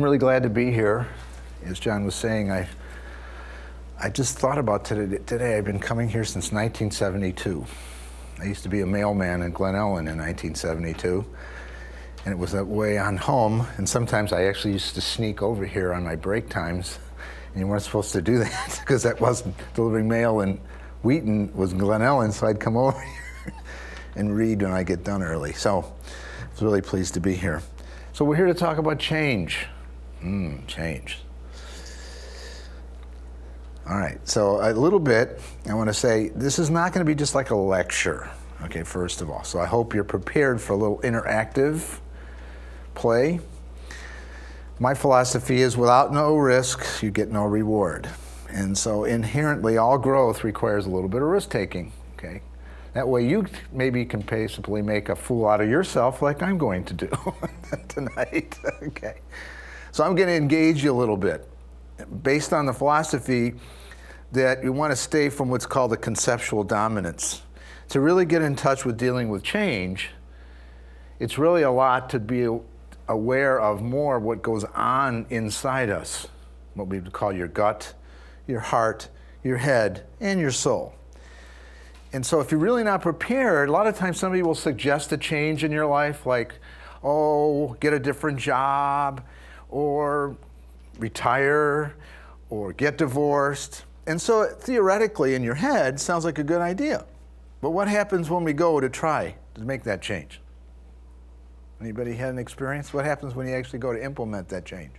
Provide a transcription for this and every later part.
really glad to be here. As John was saying, I just thought about today. I've been coming here since 1972. I used to be a mailman in Glen Ellen in 1972, and it was that way on home, and sometimes I actually used to sneak over here on my break times, and you weren't supposed to do that because that wasn't delivering mail, and Wheaton was Glen Ellen, so I'd come over here and read when I get done early. So I was really pleased to be here. So we're here to talk about change. Change. All right, so a little bit, I want to say, this is not going to be just like a lecture, okay, first of all. So I hope you're prepared for a little interactive play. My philosophy is without no risk, you get no reward. And so inherently, all growth requires a little bit of risk-taking, okay? That way you maybe can basically make a fool out of yourself like I'm going to do tonight, okay? So I'm going to engage you a little bit based on the philosophy that you want to stay from what's called the conceptual dominance. To really get in touch with dealing with change, it's really a lot to be aware of more of what goes on inside us, what we would call your gut, your heart, your head, and your soul. And so if you're really not prepared, a lot of times somebody will suggest a change in your life, like, oh, get a different job, or retire, or get divorced. And so theoretically in your head, sounds like a good idea. But what happens when we go to try to make that change? Anybody had an experience? What happens when you actually go to implement that change?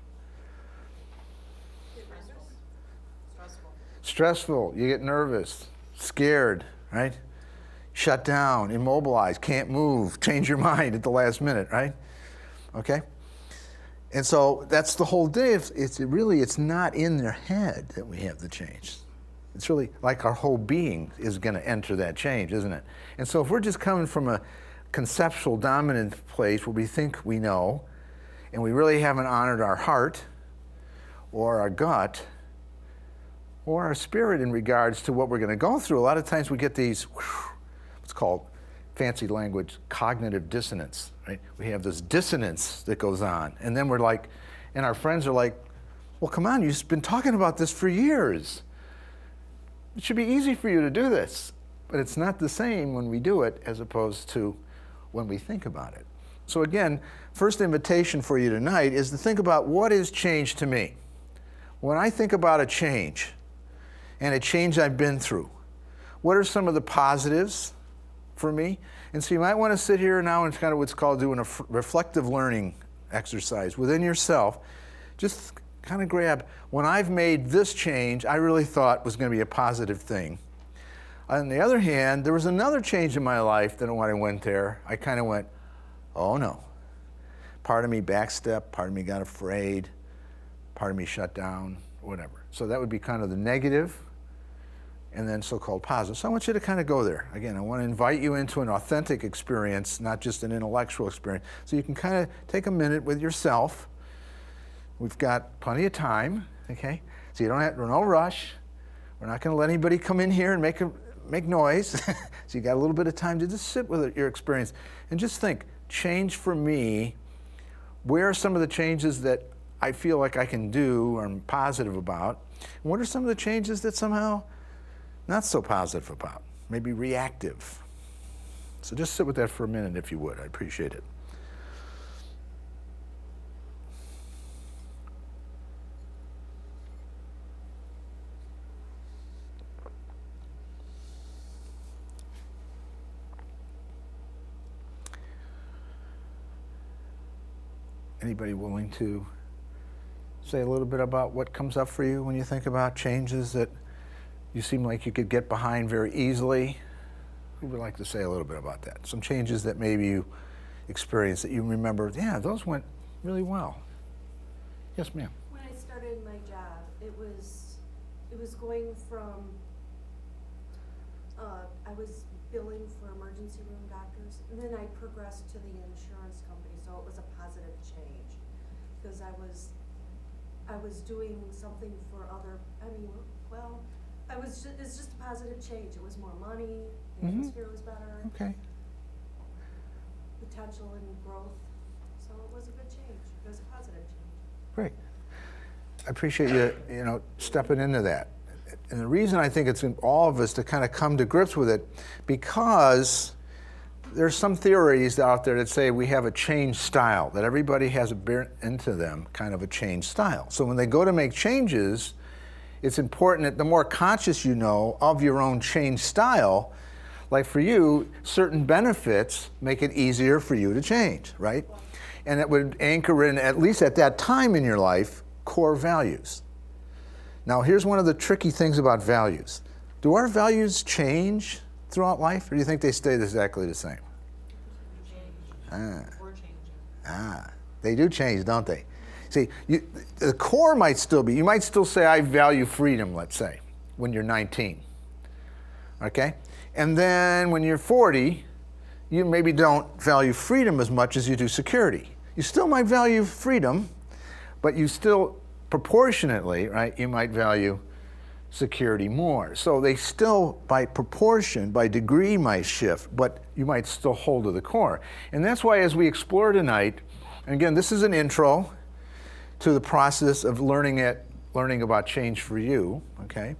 Stressful. You get nervous, scared, right? Shut down, immobilized, can't move, change your mind at the last minute, right? Okay? And so that's the whole day. It's not in their head that we have the change. It's really like our whole being is going to enter that change, isn't it? And so if we're just coming from a conceptual dominant place where we think we know, and we really haven't honored our heart or our gut or our spirit in regards to what we're going to go through, a lot of times we get these, what's called, fancy language, cognitive dissonance, right? We have this dissonance that goes on, and then we're like, and our friends are like, well, come on, you've been talking about this for years. It should be easy for you to do this. But it's not the same when we do it as opposed to when we think about it. So again, first invitation for you tonight is to think about what is change to me. When I think about a change, and a change I've been through, what are some of the positives for me? And so you might want to sit here now and kind of what's called doing a reflective learning exercise within yourself. Just kind of grab, when I've made this change, I really thought was going to be a positive thing. On the other hand, there was another change in my life that when I went there, I kind of went, oh no. Part of me backstepped, part of me got afraid, part of me shut down, whatever. So that would be kind of the negative, and then so-called positive. So I want you to kind of go there. Again, I want to invite you into an authentic experience, not just an intellectual experience. So you can kind of take a minute with yourself. We've got plenty of time, okay? So you don't have, no rush. We're not going to let anybody come in here and make noise. So you got a little bit of time to just sit with it, your experience. And just think, change for me, where are some of the changes that I feel like I can do or I'm positive about? And what are some of the changes that somehow not so positive about, maybe reactive? So just sit with that for a minute if you would. I appreciate it. Anybody willing to say a little bit about what comes up for you when you think about changes that you seem like you could get behind very easily? Who would like to say a little bit about that? Some changes that maybe you experienced that you remember, yeah, those went really well. Yes, ma'am. When I started my job, it was going from, I was billing for emergency room doctors, and then I progressed to the insurance company, so it was a positive change. Because I was doing something for other, it's just a positive change. It was more money, the atmosphere was better. Okay. Potential and growth. So it was a good change. It was a positive change. Great. I appreciate you stepping into that. And the reason I think it's in all of us to kind of come to grips with it, because there's some theories out there that say we have a change style, that everybody has a built into them kind of a change style. So when they go to make changes, it's important that the more conscious you know of your own change style, like for you, certain benefits make it easier for you to change, right? And it would anchor in, at least at that time in your life, core values. Now, here's one of the tricky things about values. Do our values change throughout life, or do you think they stay exactly the same? We're changing. They do change, don't they? See, the core might still be, you might still say, I value freedom, let's say, when you're 19, okay? And then when you're 40, you maybe don't value freedom as much as you do security. You still might value freedom, but you still, proportionately, right, you might value security more. So they still, by proportion, by degree, might shift, but you might still hold to the core. And that's why as we explore tonight, and again, this is an intro to the process of learning about change for you, okay?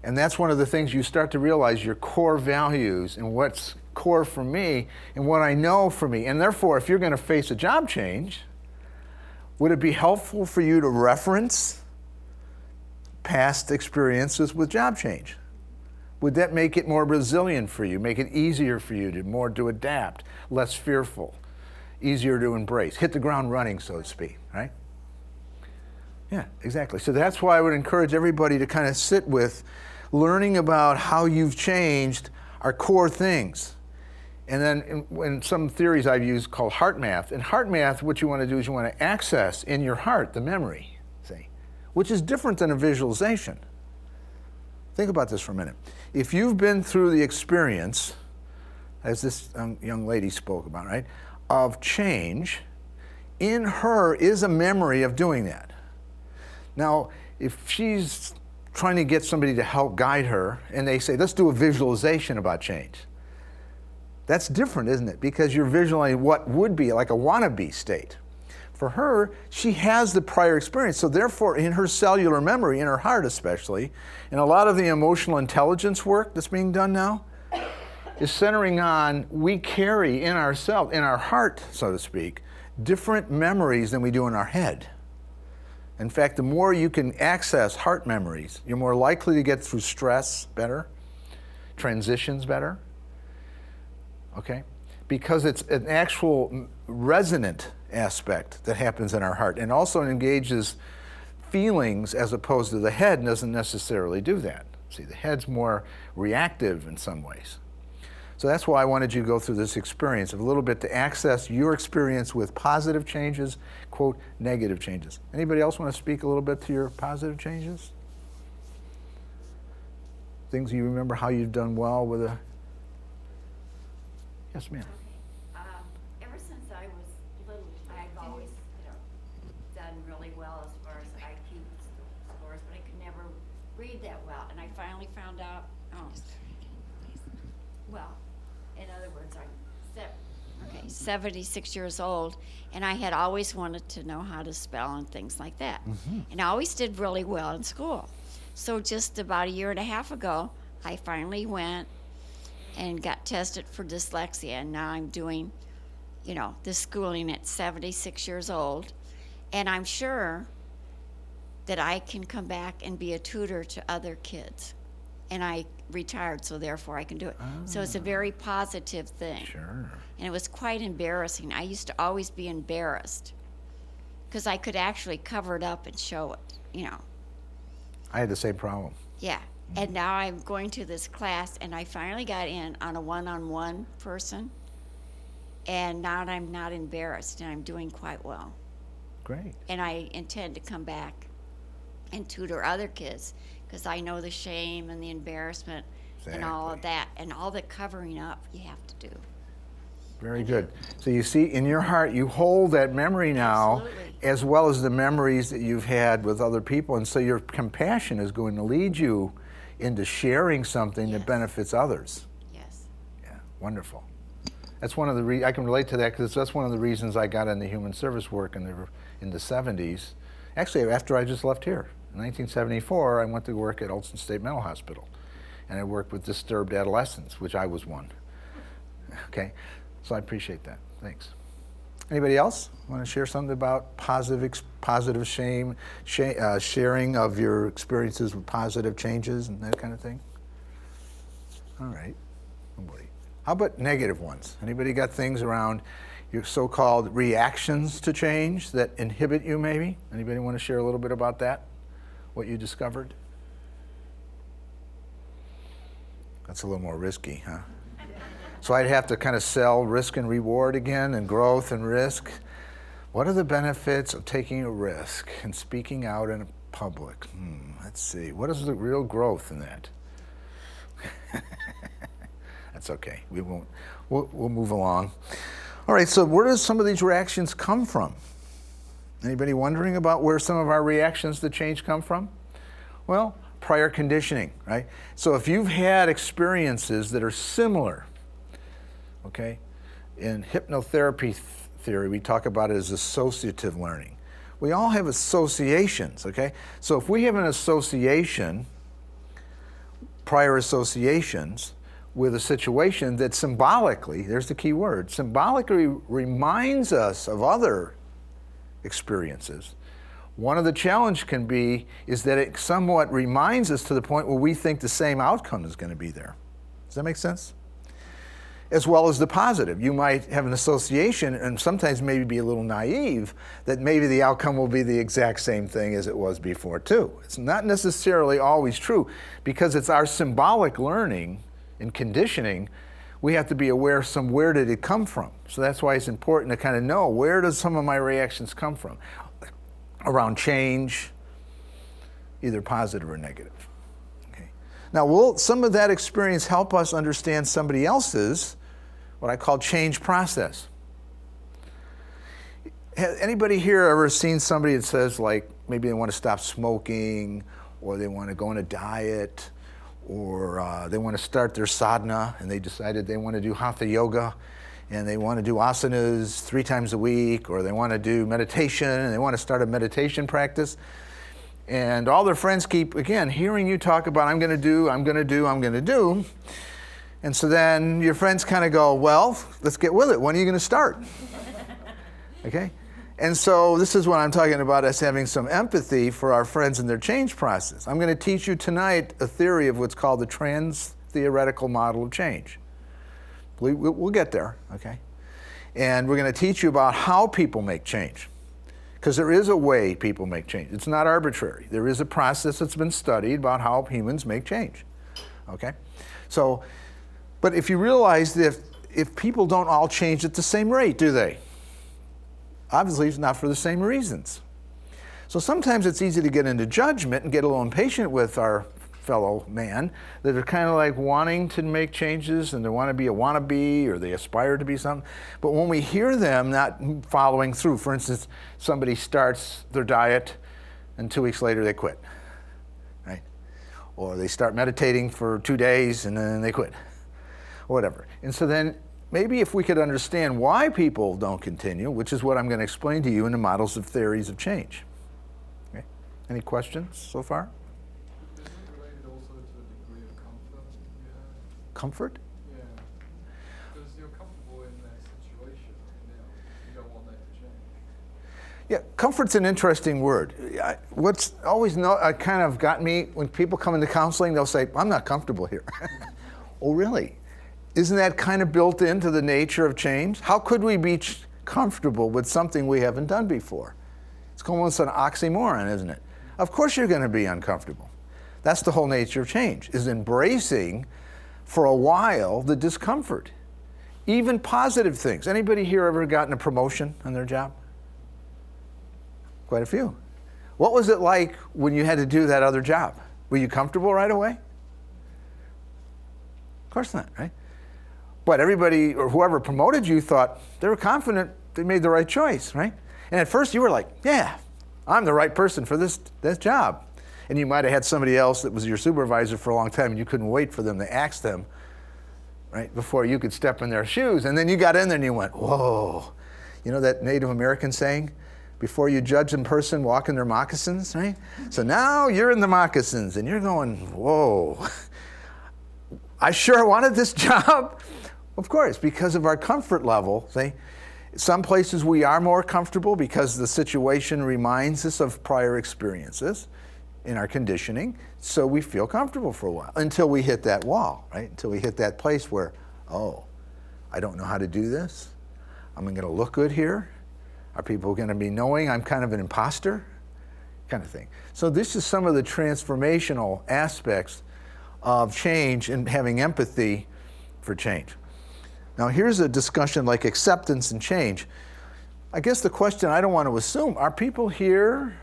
And that's one of the things you start to realize, your core values and what's core for me and what I know for me. And therefore, if you're going to face a job change, would it be helpful for you to reference past experiences with job change? Would that make it more resilient for you, make it easier for you to adapt, less fearful, easier to embrace, hit the ground running, so to speak, right? Yeah, exactly. So that's why I would encourage everybody to kind of sit with learning about how you've changed are core things. And then in some theories I've used called heart math. In heart math, what you want to do is you want to access in your heart the memory, see, which is different than a visualization. Think about this for a minute. If you've been through the experience, as this young lady spoke about, right, of change, in her is a memory of doing that. Now, if she's trying to get somebody to help guide her, and they say, let's do a visualization about change, that's different, isn't it? Because you're visualizing what would be like a wannabe state. For her, she has the prior experience, so therefore in her cellular memory, in her heart especially, and a lot of the emotional intelligence work that's being done now is centering on, we carry in ourselves, in our heart, so to speak, different memories than we do in our head. In fact, the more you can access heart memories, you're more likely to get through stress better, transitions better, okay? Because it's an actual resonant aspect that happens in our heart, and also engages feelings as opposed to the head doesn't necessarily do that. See, the head's more reactive in some ways. So that's why I wanted you to go through this experience of a little bit to access your experience with positive changes, quote, negative changes. Anybody else want to speak a little bit to your positive changes? Things you remember how you've done well with a... Yes, ma'am. Ever since I was little, I've always, done really well as far as IQ scores, but I could never read that well. And I finally found out, well, in other words, I'm 76 years old, and I had always wanted to know how to spell and things like that. Mm-hmm. And I always did really well in school. So just about a year and a half ago, I finally went and got tested for dyslexia, and now I'm doing, this schooling at 76 years old, and I'm sure that I can come back and be a tutor to other kids. And I retired, so therefore I can do it. So it's a very positive thing. Sure. And it was quite embarrassing. I used to always be embarrassed because I could actually cover it up and show it, I had the same problem. Yeah. And now I'm going to this class, and I finally got in on a one-on-one person, and now I'm not embarrassed, and I'm doing quite well. Great. And I intend to come back and tutor other kids, because I know the shame and the embarrassment and all of that, and all the covering up you have to do. Very good. So you see, in your heart, you hold that memory now, Absolutely. as well as the memories that you've had with other people, and so your compassion is going to lead you into sharing something that Yes. benefits others. Yes. Yeah, wonderful. That's one of the I can relate to that because that's one of the reasons I got into human service work in the 70s, Actually, after I just left here. In 1974, I went to work at Olson State Mental Hospital. And I worked with disturbed adolescents, which I was one. Okay? So I appreciate that. Thanks. Anybody else want to share something about positive sharing of your experiences with positive changes and that kind of thing? All right. Nobody. How about negative ones? Anybody got things around your so-called reactions to change that inhibit you maybe? Anybody want to share a little bit about that? What you discovered? That's a little more risky, huh? So I'd have to kind of sell risk and reward again, and growth and risk. What are the benefits of taking a risk and speaking out in public? Let's see. What is the real growth in that? That's okay. We won't. We'll move along. All right. So where does some of these reactions come from? Anybody wondering about where some of our reactions to change come from? Well, prior conditioning, right? So if you've had experiences that are similar, okay, in hypnotherapy theory, we talk about it as associative learning. We all have associations, okay? So if we have an association, prior associations, with a situation that symbolically, there's the key word, symbolically reminds us of other experiences, one of the challenge can be is that it somewhat reminds us to the point where we think the same outcome is going to be there. Does that make sense? As well as the positive. You might have an association and sometimes maybe be a little naive that maybe the outcome will be the exact same thing as it was before too. It's not necessarily always true because it's our symbolic learning and conditioning. We have to be aware where did it come from. So that's why it's important to kind of know where does some of my reactions come from around change, either positive or negative. Okay. Now, will some of that experience help us understand somebody else's, what I call change process? Has anybody here ever seen somebody that says, like, maybe they want to stop smoking, or they want to go on a diet, or they want to start their sadhana, and they decided they want to do hatha yoga, and they want to do asanas 3 times a week, or they want to do meditation, and they want to start a meditation practice. And all their friends keep, again, hearing you talk about, I'm going to do, I'm going to do, I'm going to do. And so then your friends kind of go, well, let's get with it. When are you going to start? Okay? And so this is what I'm talking about, us having some empathy for our friends and their change process. I'm going to teach you tonight a theory of what's called the transtheoretical model of change. We'll get there, okay? And we're going to teach you about how people make change. Because there is a way people make change. It's not arbitrary. There is a process that's been studied about how humans make change, okay? So, but if you realize that if people don't all change at the same rate, do they? Obviously, it's not for the same reasons. So sometimes it's easy to get into judgment and get a little impatient with our fellow man that are kind of like wanting to make changes and they want to be a wannabe or they aspire to be something. But when we hear them not following through, for instance, somebody starts their diet and 2 weeks later they quit, right? Or they start meditating for 2 days and then they quit, or whatever. And so then maybe if we could understand why people don't continue, which is what I'm going to explain to you in the models of theories of change. Okay? Any questions so far? Is it related also to a degree of comfort you have? Comfort? Yeah. Because you're comfortable in that situation, you don't want that to change. Yeah, comfort's an interesting word. What's always kind of got me, when people come into counseling, they'll say, I'm not comfortable here. Oh, really? Isn't that kind of built into the nature of change? How could we be comfortable with something we haven't done before? It's almost an oxymoron, isn't it? Of course you're going to be uncomfortable. That's the whole nature of change, is embracing for a while the discomfort. Even positive things. Anybody here ever gotten a promotion on their job? Quite a few. What was it like when you had to do that other job? Were you comfortable right away? Of course not, right? But everybody or whoever promoted you thought they were confident they made the right choice, right? And at first you were like, yeah, I'm the right person for this job. And you might have had somebody else that was your supervisor for a long time and you couldn't wait for them to ask them, right, before you could step in their shoes. And then you got in there and you went, whoa. You know that Native American saying? before you judge a person walking their moccasins, right? So now you're in the moccasins and you're going, whoa, I sure wanted this job. Of course, because of our comfort level, see? Some places we are more comfortable because the situation reminds us of prior experiences in our conditioning, so we feel comfortable for a while until we hit that wall, right? Until we hit that place where, oh, I don't know how to do this. I'm going to look good here. Are people going to be knowing I'm kind of an imposter? Kind of thing. So this is some of the transformational aspects of change and having empathy for change. Now here's a discussion like acceptance and change. I guess the question I don't want to assume, are people here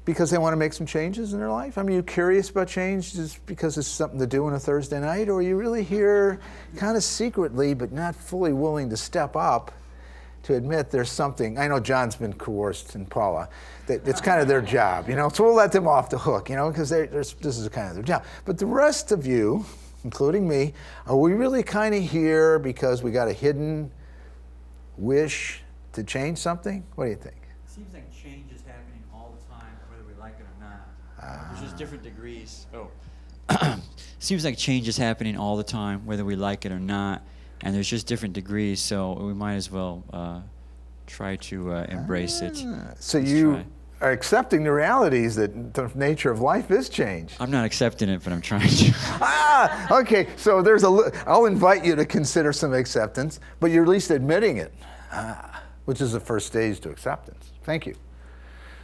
because they want to make some changes in their life? I mean, are you curious about change just because it's something to do on a Thursday night? Or are you really here kind of secretly but not fully willing to step up to admit there's something? I know John's been coerced and Paula. It's kind of their job, you know, so we'll let them off the hook, you know, because this is kind of their job. But the rest of you, including me, are we really kind of here because we got a hidden wish to change something? What do you think? It seems like change is happening all the time, whether we like it or not. There's just different degrees. Seems like change is happening all the time, whether we like it or not, and there's just different degrees, so we might as well try to embrace it. So Let's you try. are accepting the realities that the nature of life is change. I'm not accepting it, but I'm trying to. Okay, so I'll invite you to consider some acceptance, but you're at least admitting it, which is the first stage to acceptance. Thank you.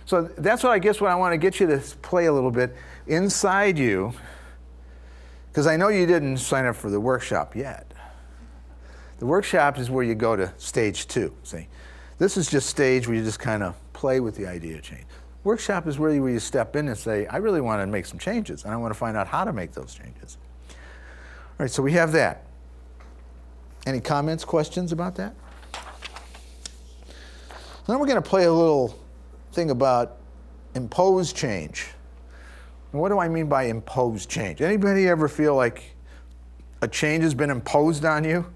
So that's what I want to get you to play a little bit inside you, because I know you didn't sign up for the workshop yet. The workshop is where you go to stage 2, see? This is just stage where you just kind of play with the idea of change. Workshop is where you step in and say, I really want to make some changes, and I want to find out how to make those changes. All right, so we have that. Any comments, questions about that? Then we're going to play a little thing about imposed change. And what do I mean by imposed change? Anybody ever feel like a change has been imposed on you?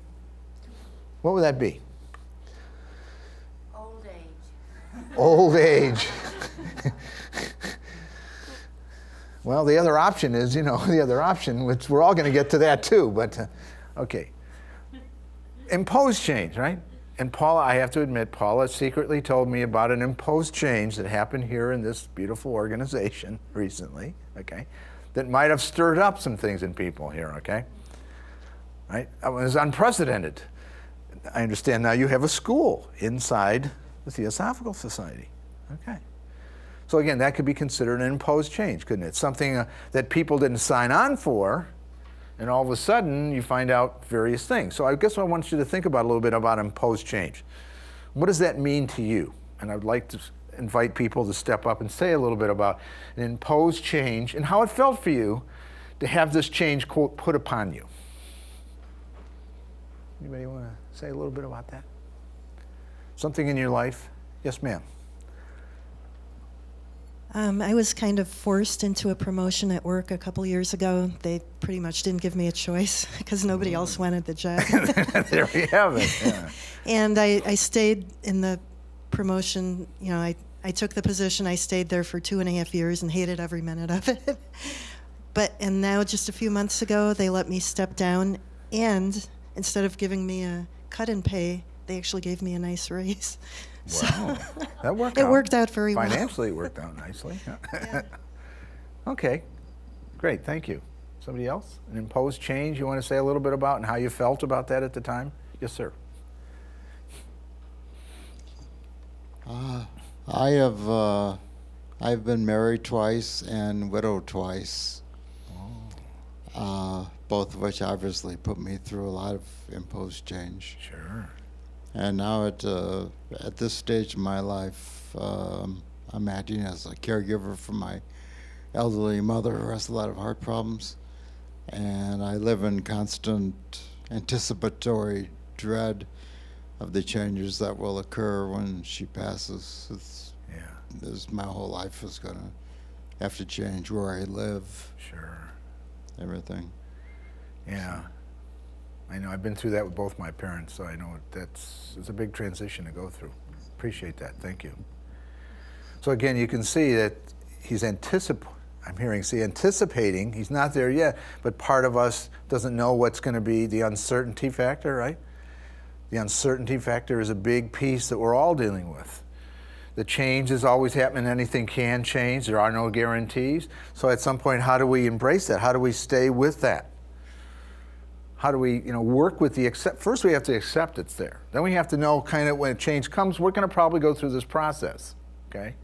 What would that be? Old age. Old age. Well, the other option is, which we're all going to get to that too, but okay. Imposed change, right? And Paula, I have to admit, Paula secretly told me about an imposed change that happened here in this beautiful organization recently, okay, that might have stirred up some things in people here, okay? Right? It was unprecedented. I understand now you have a school inside the Theosophical Society, okay? So again, that could be considered an imposed change, couldn't it? Something that people didn't sign on for, and all of a sudden you find out various things. So I guess I want you to think about a little bit about imposed change. What does that mean to you? And I'd like to invite people to step up and say a little bit about an imposed change and how it felt for you to have this change, quote, put upon you. Anybody want to say a little bit about that? Something in your life? Yes, ma'am. I was kind of forced into a promotion at work a couple years ago. They pretty much didn't give me a choice because nobody else wanted the job. There we have it. Yeah. And I stayed in the promotion. You know, I took the position. I stayed there for 2.5 years and hated every minute of it. And now just a few months ago, they let me step down, and instead of giving me a cut in pay, they actually gave me a nice raise. Wow, that worked out. It worked out very well. Financially, it worked out nicely. Yeah. Okay, great, thank you. Somebody else? An imposed change you want to say a little bit about and how you felt about that at the time? Yes, sir. I've been married twice and widowed twice. Both of which obviously put me through a lot of imposed change. Sure. And now at this stage of my life, I'm acting as a caregiver for my elderly mother who has a lot of heart problems. And I live in constant anticipatory dread of the changes that will occur when she passes. My whole life is going to have to change where I live. Sure. Everything. Yeah. I know, I've been through that with both my parents, so I know it's a big transition to go through. Appreciate that. Thank you. So again, you can see that he's anticipating. He's not there yet, but part of us doesn't know what's going to be the uncertainty factor, right? The uncertainty factor is a big piece that we're all dealing with. The change is always happening. Anything can change. There are no guarantees. So at some point, how do we embrace that? How do we stay with that? How do we, work with the accept? First, we have to accept it's there. Then we have to know kind of when a change comes, we're going to probably go through this process, okay?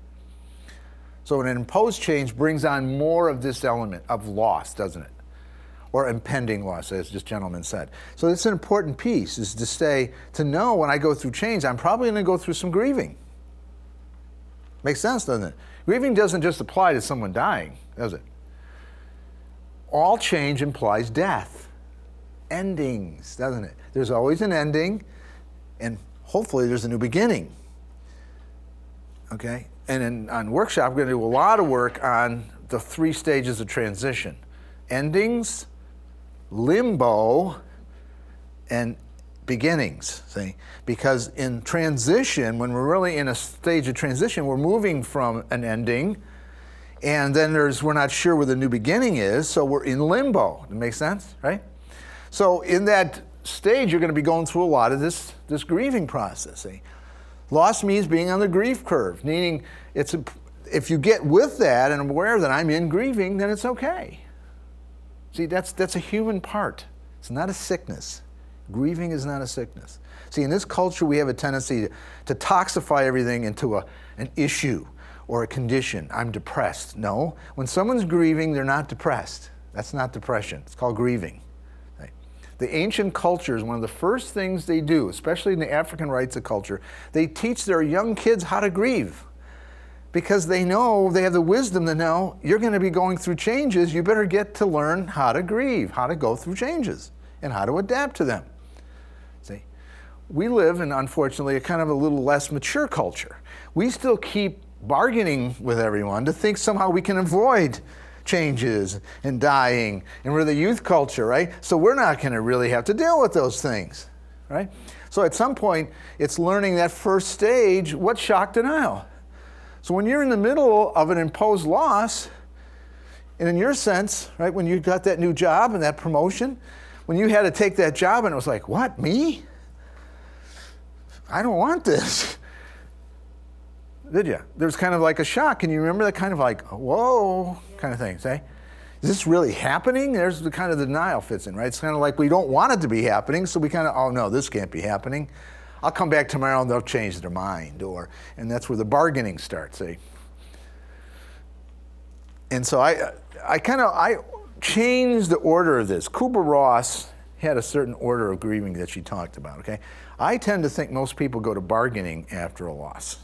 So an imposed change brings on more of this element of loss, doesn't it? Or impending loss, as this gentleman said. So it's an important piece, is to know when I go through change, I'm probably going to go through some grieving. Makes sense, doesn't it? Grieving doesn't just apply to someone dying, does it? All change implies death. Endings, doesn't it? There's always an ending, and hopefully there's a new beginning. Okay? And on workshop, we're going to do a lot of work on the 3 stages of transition. Endings, limbo, and beginnings, see? Because in transition, when we're really in a stage of transition, we're moving from an ending, and then we're not sure where the new beginning is, so we're in limbo. That makes sense, right? So in that stage, you're going to be going through a lot of this grieving process. See? Loss means being on the grief curve, meaning if you get with that and aware that I'm in grieving, then it's okay. See, that's a human part. It's not a sickness. Grieving is not a sickness. See, in this culture, we have a tendency to toxify everything into an issue or a condition. I'm depressed. No, when someone's grieving, they're not depressed. That's not depression. It's called grieving. The ancient cultures, one of the first things they do, especially in the African rites of culture, they teach their young kids how to grieve. Because they know, they have the wisdom to know, you're going to be going through changes, you better get to learn how to grieve, how to go through changes, and how to adapt to them. See, we live in, unfortunately, a kind of a little less mature culture. We still keep bargaining with everyone to think somehow we can avoid changes and dying, and we're the youth culture, right? So we're not going to really have to deal with those things, right? So at some point, it's learning that first stage, what's shock denial? So when you're in the middle of an imposed loss, and in your sense, right, when you got that new job and that promotion, when you had to take that job and it was like, what, me? I don't want this. Did you? There's kind of like a shock. Can you remember that kind of like, whoa, kind of thing, say? Is this really happening? There's the kind of denial fits in, right? It's kind of like we don't want it to be happening, so we kind of, oh no, this can't be happening. I'll come back tomorrow and they'll change their mind, and that's where the bargaining starts, see? And so I changed the order of this. Kubler-Ross had a certain order of grieving that she talked about, okay? I tend to think most people go to bargaining after a loss.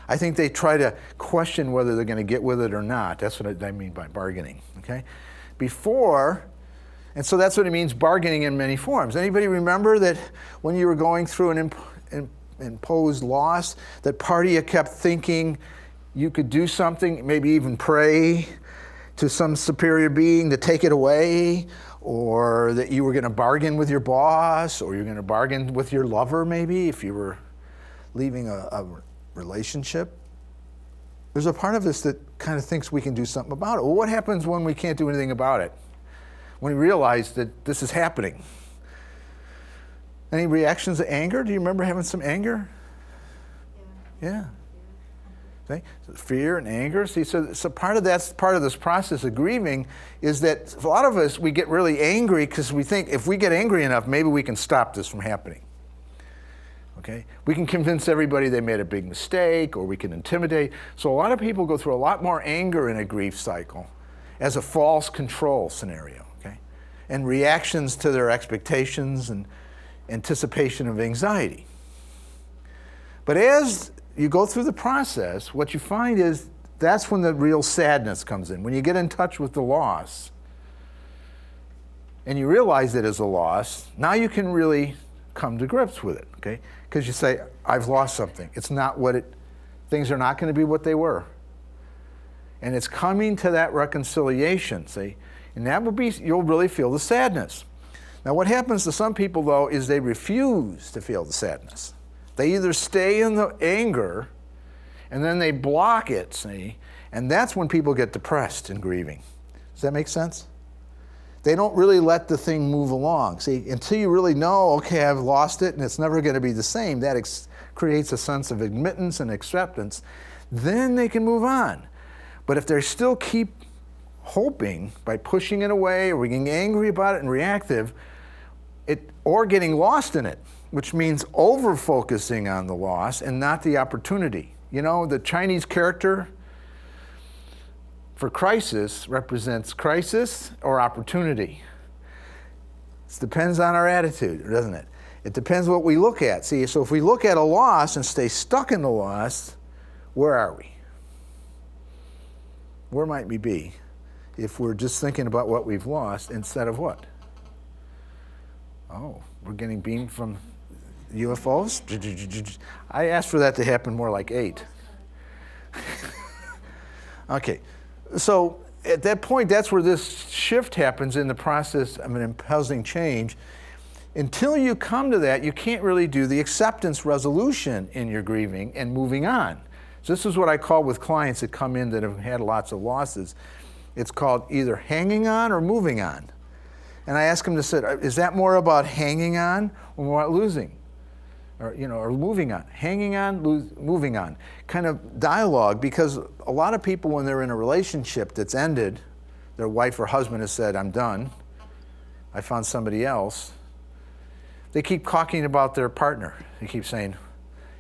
I think they try to question whether they're going to get with it or not. That's what I mean by bargaining, okay? And so that's what it means, bargaining in many forms. Anybody remember that when you were going through an imposed loss, that part of you kept thinking you could do something, maybe even pray to some superior being to take it away, or that you were going to bargain with your boss, or you're going to bargain with your lover maybe if you were leaving a relationship? There's a part of us that kind of thinks we can do something about it. Well, what happens when we can't do anything about it? When we realize that this is happening? Any reactions of anger? Do you remember having some anger? Yeah. See? So fear and anger. See, so part of this process of grieving is that a lot of us, we get really angry because we think if we get angry enough, maybe we can stop this from happening. Okay? We can convince everybody they made a big mistake, or we can intimidate. So a lot of people go through a lot more anger in a grief cycle as a false control scenario, okay? And reactions to their expectations and anticipation of anxiety. But as you go through the process, what you find is that's when the real sadness comes in. When you get in touch with the loss and you realize it is a loss, now you can really come to grips with it, okay? Because you say, I've lost something. It's not things are not going to be what they were. And it's coming to that reconciliation, see? And that will be, you'll really feel the sadness. Now what happens to some people though is they refuse to feel the sadness. They either stay in the anger and then they block it, see? And that's when people get depressed and grieving. Does that make sense? They don't really let the thing move along. See, until you really know, okay, I've lost it and it's never going to be the same, that creates a sense of admittance and acceptance, then they can move on. But if they still keep hoping by pushing it away or getting angry about it and reactive, or getting lost in it, which means over-focusing on the loss and not the opportunity. You know, the Chinese character for crisis represents crisis or opportunity. It depends on our attitude, doesn't it? It depends what we look at. See, so if we look at a loss and stay stuck in the loss, where are we? Where might we be if we're just thinking about what we've lost instead of what? Oh, we're getting beamed from UFOs? I asked for that to happen more like 8. Okay, so at that point, that's where this shift happens in the process of an imposing change. Until you come to that, you can't really do the acceptance resolution in your grieving and moving on. So this is what I call with clients that come in that have had lots of losses. It's called either hanging on or moving on. And I ask them to say, is that more about hanging on or more about losing? Or, you know, or moving on. Hanging on, moving on. Kind of dialogue, because a lot of people when they're in a relationship that's ended, their wife or husband has said, I'm done, I found somebody else, they keep talking about their partner. They keep saying,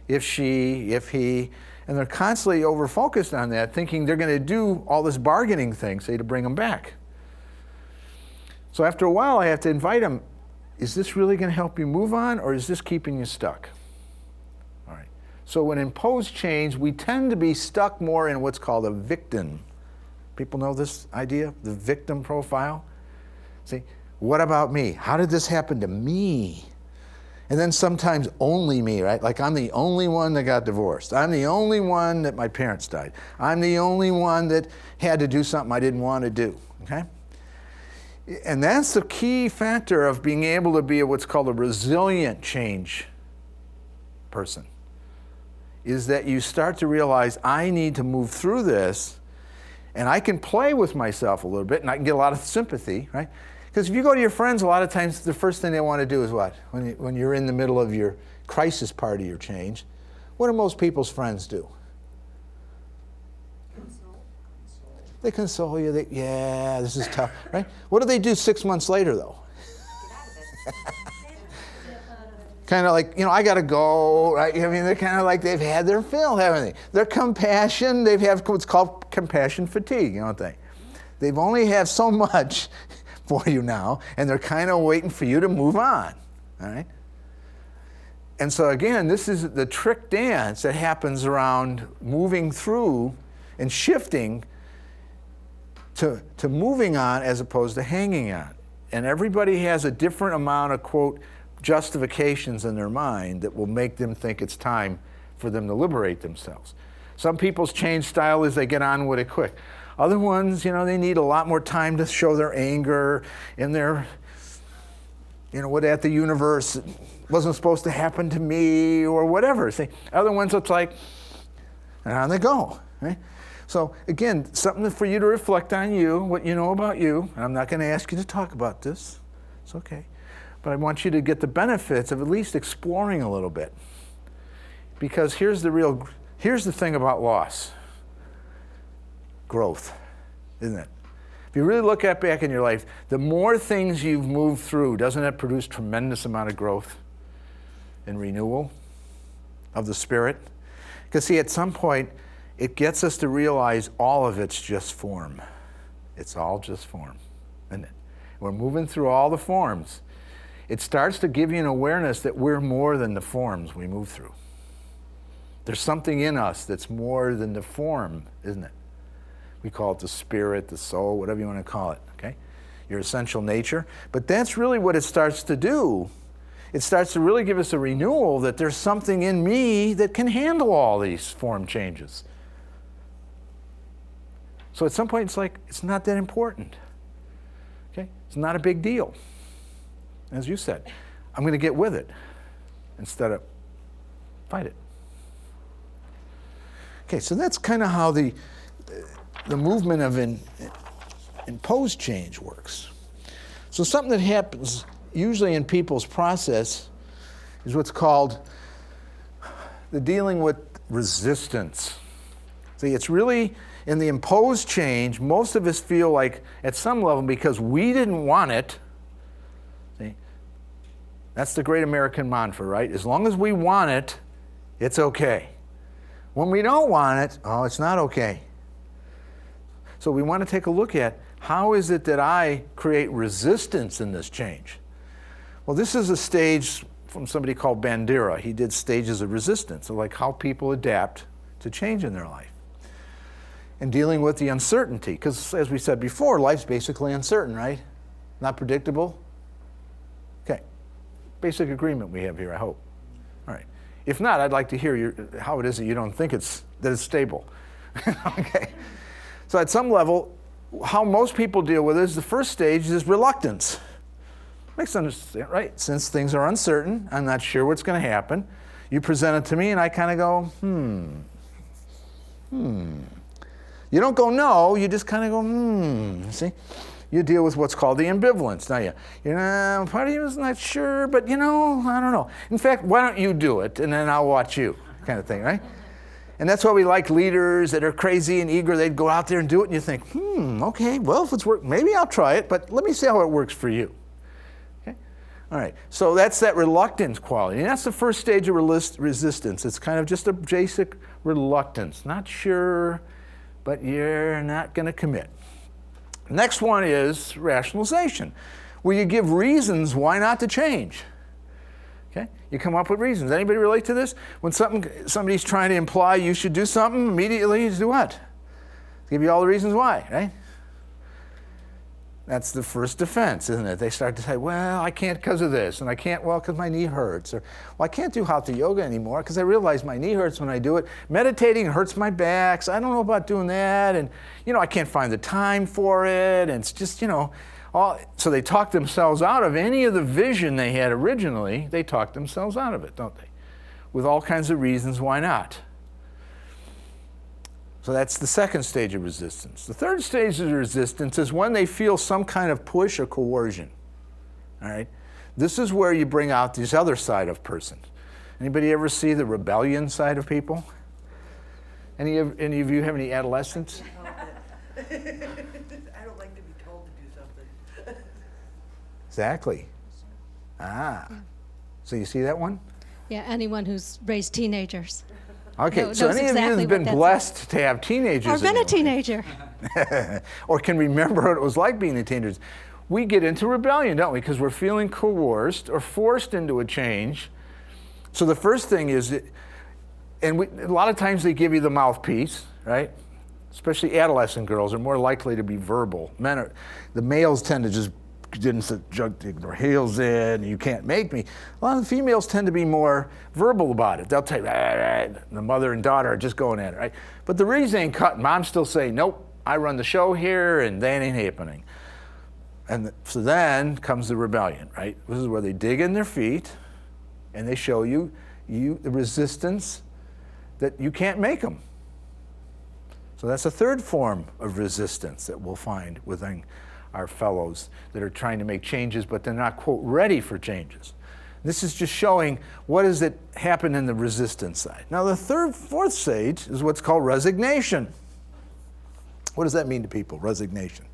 if she, if he, and they're constantly over-focused on that, thinking they're going to do all this bargaining thing, say, to bring them back. So after a while, I have to invite them, is this really going to help you move on, or is this keeping you stuck? All right. So when imposed change, we tend to be stuck more in what's called a victim. People know this idea, the victim profile? See, what about me? How did this happen to me? And then sometimes only me, right? Like I'm the only one that got divorced. I'm the only one that my parents died. I'm the only one that had to do something I didn't want to do, okay? And that's the key factor of being able to be what's called a resilient change person, is that you start to realize I need to move through this, and I can play with myself a little bit, and I can get a lot of sympathy, right? Because if you go to your friends, a lot of times the first thing they want to do is what? When you're in the middle of your crisis part of your change, what do most people's friends do? They console you. Yeah, this is tough, right? What do they do 6 months later, though? Kind of like, you know, I got to go, right? I mean, they're kind of like they've had their fill, haven't they? Their compassion, they have what's called compassion fatigue, don't they? They've only have so much for you now, and they're kind of waiting for you to move on, all right? And so again, this is the trick dance that happens around moving through and shifting to moving on as opposed to hanging on. And everybody has a different amount of, quote, justifications in their mind that will make them think it's time for them to liberate themselves. Some people's change style is they get on with it quick. Other ones, you know, they need a lot more time to show their anger and their, you know, what at the universe it wasn't supposed to happen to me or whatever. See, other ones, it's like, and on they go, right? So again, something for you to reflect on you, what you know about you. And I'm not going to ask you to talk about this. It's okay. But I want you to get the benefits of at least exploring a little bit. Because here's the thing about loss. Growth, isn't it? If you really look at back in your life, the more things you've moved through, doesn't that produce tremendous amount of growth and renewal of the spirit? Because see, at some point, it gets us to realize all of it's just form. It's all just form, isn't it? We're moving through all the forms. It starts to give you an awareness that we're more than the forms we move through. There's something in us that's more than the form, isn't it? We call it the spirit, the soul, whatever you want to call it, okay? Your essential nature. But that's really what it starts to do. It starts to really give us a renewal that there's something in me that can handle all these form changes. So at some point, it's like, it's not that important. Okay? It's not a big deal. As you said, I'm going to get with it instead of Fight it. Okay, so that's kind of how the movement of imposed change works. So something that happens usually in people's process is what's called the dealing with resistance. See, it's really in the imposed change, most of us feel like at some level because we didn't want it. See, that's the great American mantra, right? As long as we want it, it's okay. When we don't want it, oh, it's not okay. So we want to take a look at how is it that I create resistance in this change? Well, this is a stage from somebody called Bandera. He did stages of resistance, so like how people adapt to change in their life. And dealing with the uncertainty, because as we said before, life's basically uncertain, right? Not predictable. Okay, basic agreement we have here, I hope. All right. If not, I'd like to hear how it is that you don't think that it's stable. Okay. So at some level, how most people deal with it is the first stage is reluctance. Makes sense, right? Since things are uncertain, I'm not sure what's going to happen. You present it to me, and I kind of go, You don't go no, you just kind of go, See? You deal with what's called the ambivalence. Now, part of you is not sure, but I don't know. In fact, why don't you do it, and then I'll watch you, kind of thing, right? And that's why we like leaders that are crazy and eager. They'd go out there and do it, and you think, okay, well, if it's work, maybe I'll try it, but let me see how it works for you. Okay? All right, so that's that reluctance quality. And that's the first stage of resistance. It's kind of just a basic reluctance. Not sure, but you're not going to commit. Next one is rationalization, where you give reasons why not to change. Okay? You come up with reasons. Anybody relate to this? When somebody's trying to imply you should do something, immediately you do what? Give you all the reasons why, right? That's the first defense, isn't it? They start to say, well, I can't because of this, and I can't, well, because my knee hurts, or, well, I can't do hatha yoga anymore because I realize my knee hurts when I do it. Meditating hurts my back, so I don't know about doing that, and, I can't find the time for it, and it's just, so they talk themselves out of any of the vision they had originally. They talk themselves out of it, don't they? With all kinds of reasons why not. So that's the second stage of resistance. The third stage of resistance is when they feel some kind of push or coercion. All right? This is where you bring out this other side of person. Anybody ever see the rebellion side of people? Any of you have any adolescents? I don't like to be told to do something. Exactly. So you see that one? Yeah, anyone who's raised teenagers. Okay, so any of you who've been blessed to have teenagers or been a in teenager. or can remember what it was like being a teenager, we get into rebellion, don't we? Because we're feeling coerced or forced into a change. So the first thing is, a lot of times they give you the mouthpiece, right? Especially adolescent girls are more likely to be verbal. The males tend to just jug their heels in, you can't make me. A lot of the females tend to be more verbal about it. They'll tell you, the mother and daughter are just going at it, right? But the reeds ain't cutting. Mom's still saying, nope, I run the show here, and that ain't happening. And so then comes the rebellion, right? This is where they dig in their feet, and they show you the resistance that you can't make them. So that's a third form of resistance that we'll find within our fellows that are trying to make changes, but they're not, quote, ready for changes. This is just showing what does it happen in the resistance side. Now the fourth stage is what's called resignation. What does that mean to people, resignation?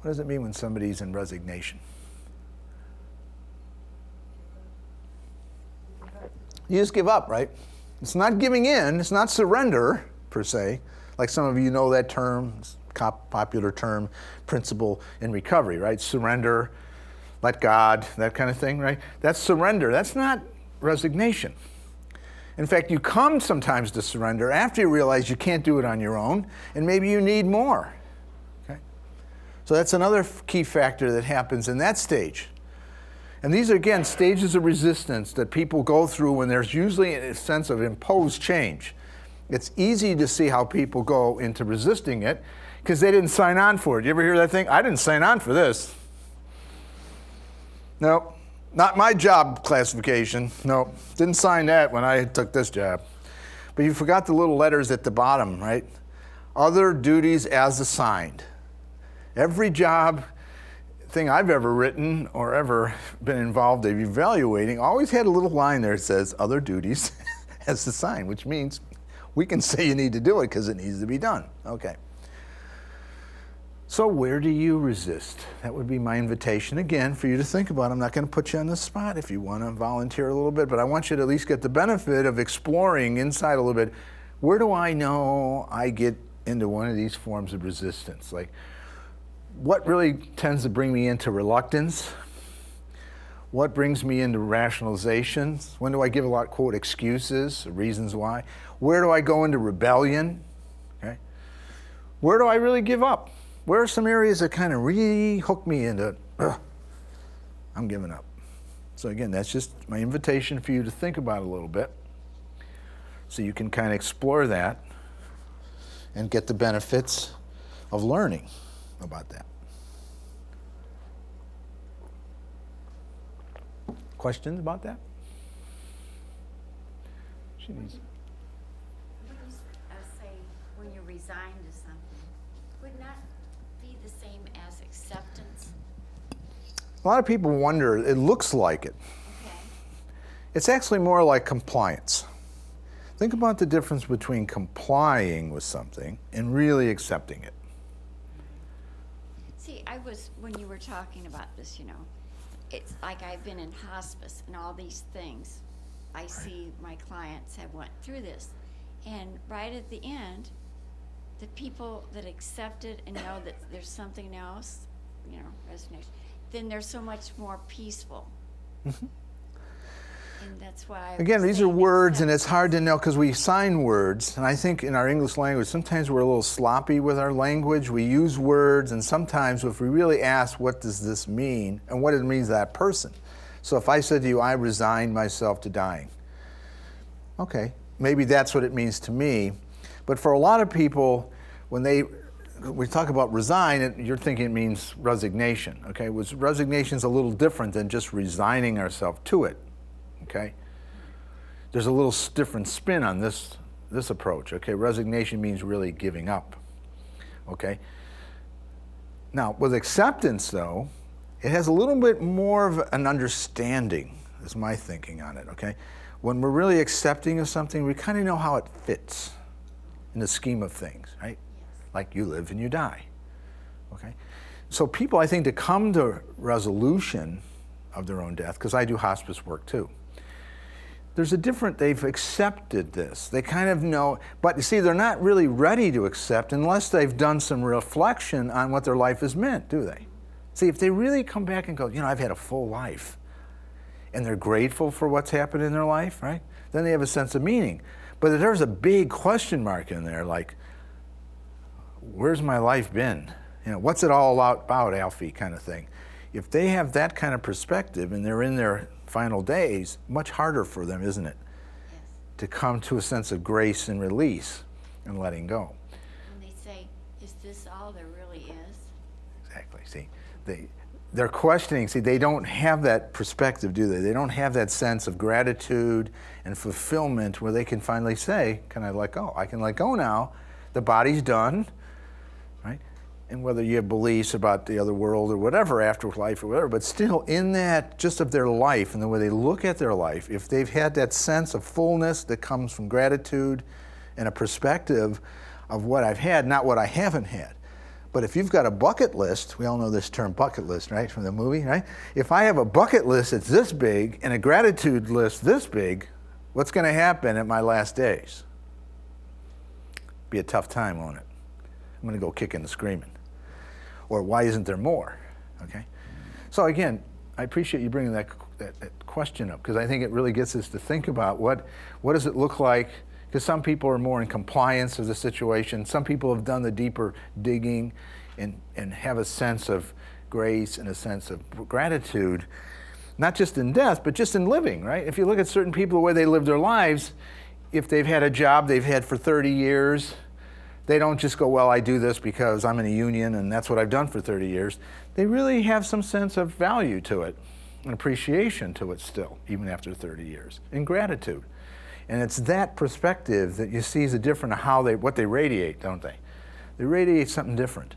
What does it mean when somebody's in resignation? You just give up, right? It's not giving in, it's not surrender, per se. Like some of you know that term, popular term, principle in recovery, right? Surrender, let God, that kind of thing, right? That's surrender. That's not resignation. In fact, you come sometimes to surrender after you realize you can't do it on your own, and maybe you need more. Okay? So that's another key factor that happens in that stage. And these are, again, stages of resistance that people go through when there's usually a sense of imposed change. It's easy to see how people go into resisting it because they didn't sign on for it. You ever hear that thing? I didn't sign on for this. No, Not my job classification. No, didn't sign that when I took this job. But you forgot the little letters at the bottom, right? Other duties as assigned. Every job thing I've ever written or ever been involved in evaluating always had a little line there that says other duties as assigned, which means we can say you need to do it because it needs to be done. Okay. So where do you resist? That would be my invitation again for you to think about. I'm not going to put you on the spot if you want to volunteer a little bit, but I want you to at least get the benefit of exploring inside a little bit. Where do I know I get into one of these forms of resistance? Like, what really tends to bring me into reluctance? What brings me into rationalizations? When do I give a lot, quote, excuses, reasons why? Where do I go into rebellion? Okay. Where do I really give up? Where are some areas that kind of really hook me into, I'm giving up? So again, that's just my invitation for you to think about it a little bit so you can kind of explore that and get the benefits of learning about that. Questions about that? She needs. When you say when you resign to something, would not be the same as acceptance? A lot of people wonder, it looks like it. Okay. It's actually more like compliance. Think about the difference between complying with something and really accepting it. See, when you were talking about this, it's like I've been in hospice and all these things. I see my clients have went through this. And right at the end, the people that accept it and know that there's something else, resignation, then they're so much more peaceful. Mm-hmm. And that's why Again, these are words, and it's hard to know because we sign words. And I think in our English language, sometimes we're a little sloppy with our language. We use words, and sometimes if we really ask, what does this mean, and what it means to that person. So if I said to you, I resigned myself to dying. Okay, maybe that's what it means to me. But for a lot of people, when we talk about resign, you're thinking it means resignation. Okay, resignation is a little different than just resigning ourselves to it. Okay, there's a little different spin on this approach. Okay, resignation means really giving up. Okay. Now with acceptance, though, it has a little bit more of an understanding. Is my thinking on it. Okay, when we're really accepting of something, we kind of know how it fits in the scheme of things, right? Yes. Like you live and you die. Okay, so people, I think, to come to resolution of their own death, because I do hospice work too. They've accepted this. They kind of know, but you see, they're not really ready to accept unless they've done some reflection on what their life has meant, do they? See, if they really come back and go, I've had a full life, and they're grateful for what's happened in their life, right? Then they have a sense of meaning. But if there's a big question mark in there, like, where's my life been? What's it all about, Alfie, kind of thing. If they have that kind of perspective and they're in their final days, much harder for them, isn't it? Yes. To come to a sense of grace and release and letting go. When they say, is this all there really is? Exactly. See, they're questioning. See, they don't have that perspective, do they? They don't have that sense of gratitude and fulfillment where they can finally say, can I let go? I can let go now. The body's done, right? And whether you have beliefs about the other world or whatever, afterlife or whatever, but still in that just of their life and the way they look at their life, if they've had that sense of fullness that comes from gratitude and a perspective of what I've had, not what I haven't had. But if you've got a bucket list, we all know this term bucket list, right, from the movie, right? If I have a bucket list that's this big and a gratitude list this big, what's going to happen at my last days? Be a tough time, won't it? I'm going to go kicking and screaming. Or why isn't there more? Okay. So again, I appreciate you bringing that question up, because I think it really gets us to think about what does it look like, because some people are more in compliance of the situation. Some people have done the deeper digging and have a sense of grace and a sense of gratitude, not just in death, but just in living, right? If you look at certain people, the way they live their lives, if they've had a job they've had for 30 years, they don't just go, well, I do this because I'm in a union and that's what I've done for 30 years. They really have some sense of value to it. an appreciation to it still, even after 30 years, and gratitude. And it's that perspective that you see is a different how what they radiate, don't they? They radiate something different.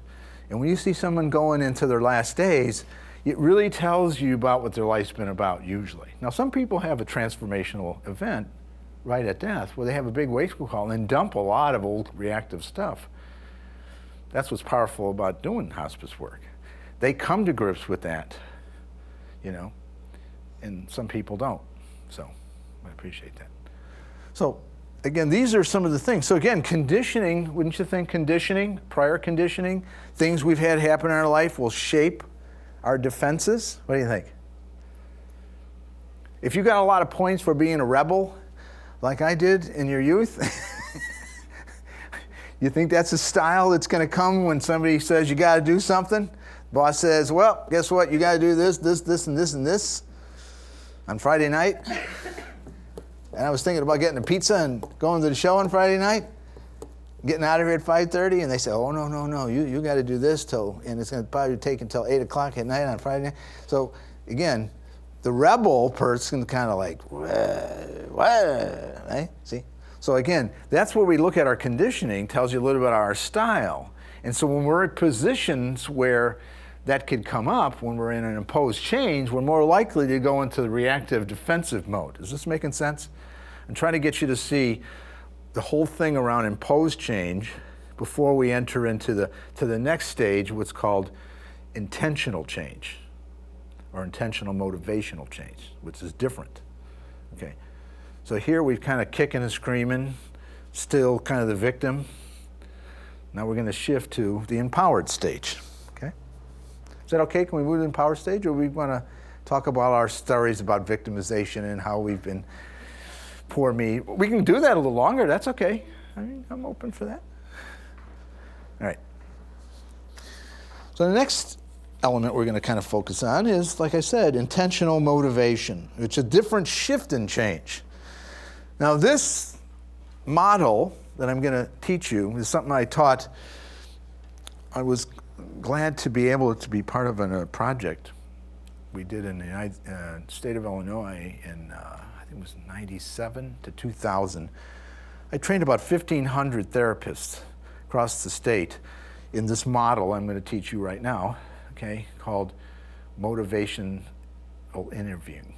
And when you see someone going into their last days, it really tells you about what their life's been about, usually. Now, some people have a transformational event right at death where they have a big wake-up call and dump a lot of old reactive stuff. That's what's powerful about doing hospice work. They come to grips with that, you know, and some people don't. So I appreciate that. So again, these are some of the things. So again, conditioning, wouldn't you think conditioning, prior conditioning, things we've had happen in our life will shape our defenses? What do you think? If you got a lot of points for being a rebel, like I did in your youth, you think that's a style that's going to come when somebody says you got to do something? Boss says, well, guess what? You got to do this, this, this, and this, and this on Friday night. And I was thinking about getting a pizza and going to the show on Friday night, getting out of here at 5:30, and they say, oh, no, you got to do this and it's going to probably take until 8 o'clock at night on Friday night. So again, the rebel person kind of like, what? Right? See? So again, that's where we look at our conditioning, tells you a little bit about our style. And so when we're in positions where that could come up, when we're in an imposed change, we're more likely to go into the reactive defensive mode. Is this making sense? I'm trying to get you to see the whole thing around imposed change before we enter into the next stage, what's called intentional change or intentional motivational change, which is different. Okay. So here we've kind of kicking and screaming, still kind of the victim. Now we're going to shift to the empowered stage. Okay? Is that okay? Can we move to the empowered stage, or we want to talk about our stories about victimization and how we've been poor me? We can do that a little longer. That's okay. I mean, I'm open for that. All right. So the next element we're going to kind of focus on is, like I said, intentional motivation, which is a different shift in change. Now this model that I'm going to teach you is something I taught. I was glad to be able to be part of a project we did in the state of Illinois in, I think it was 97 to 2000. I trained about 1,500 therapists across the state in this model I'm going to teach you right now, okay, called motivational interviewing.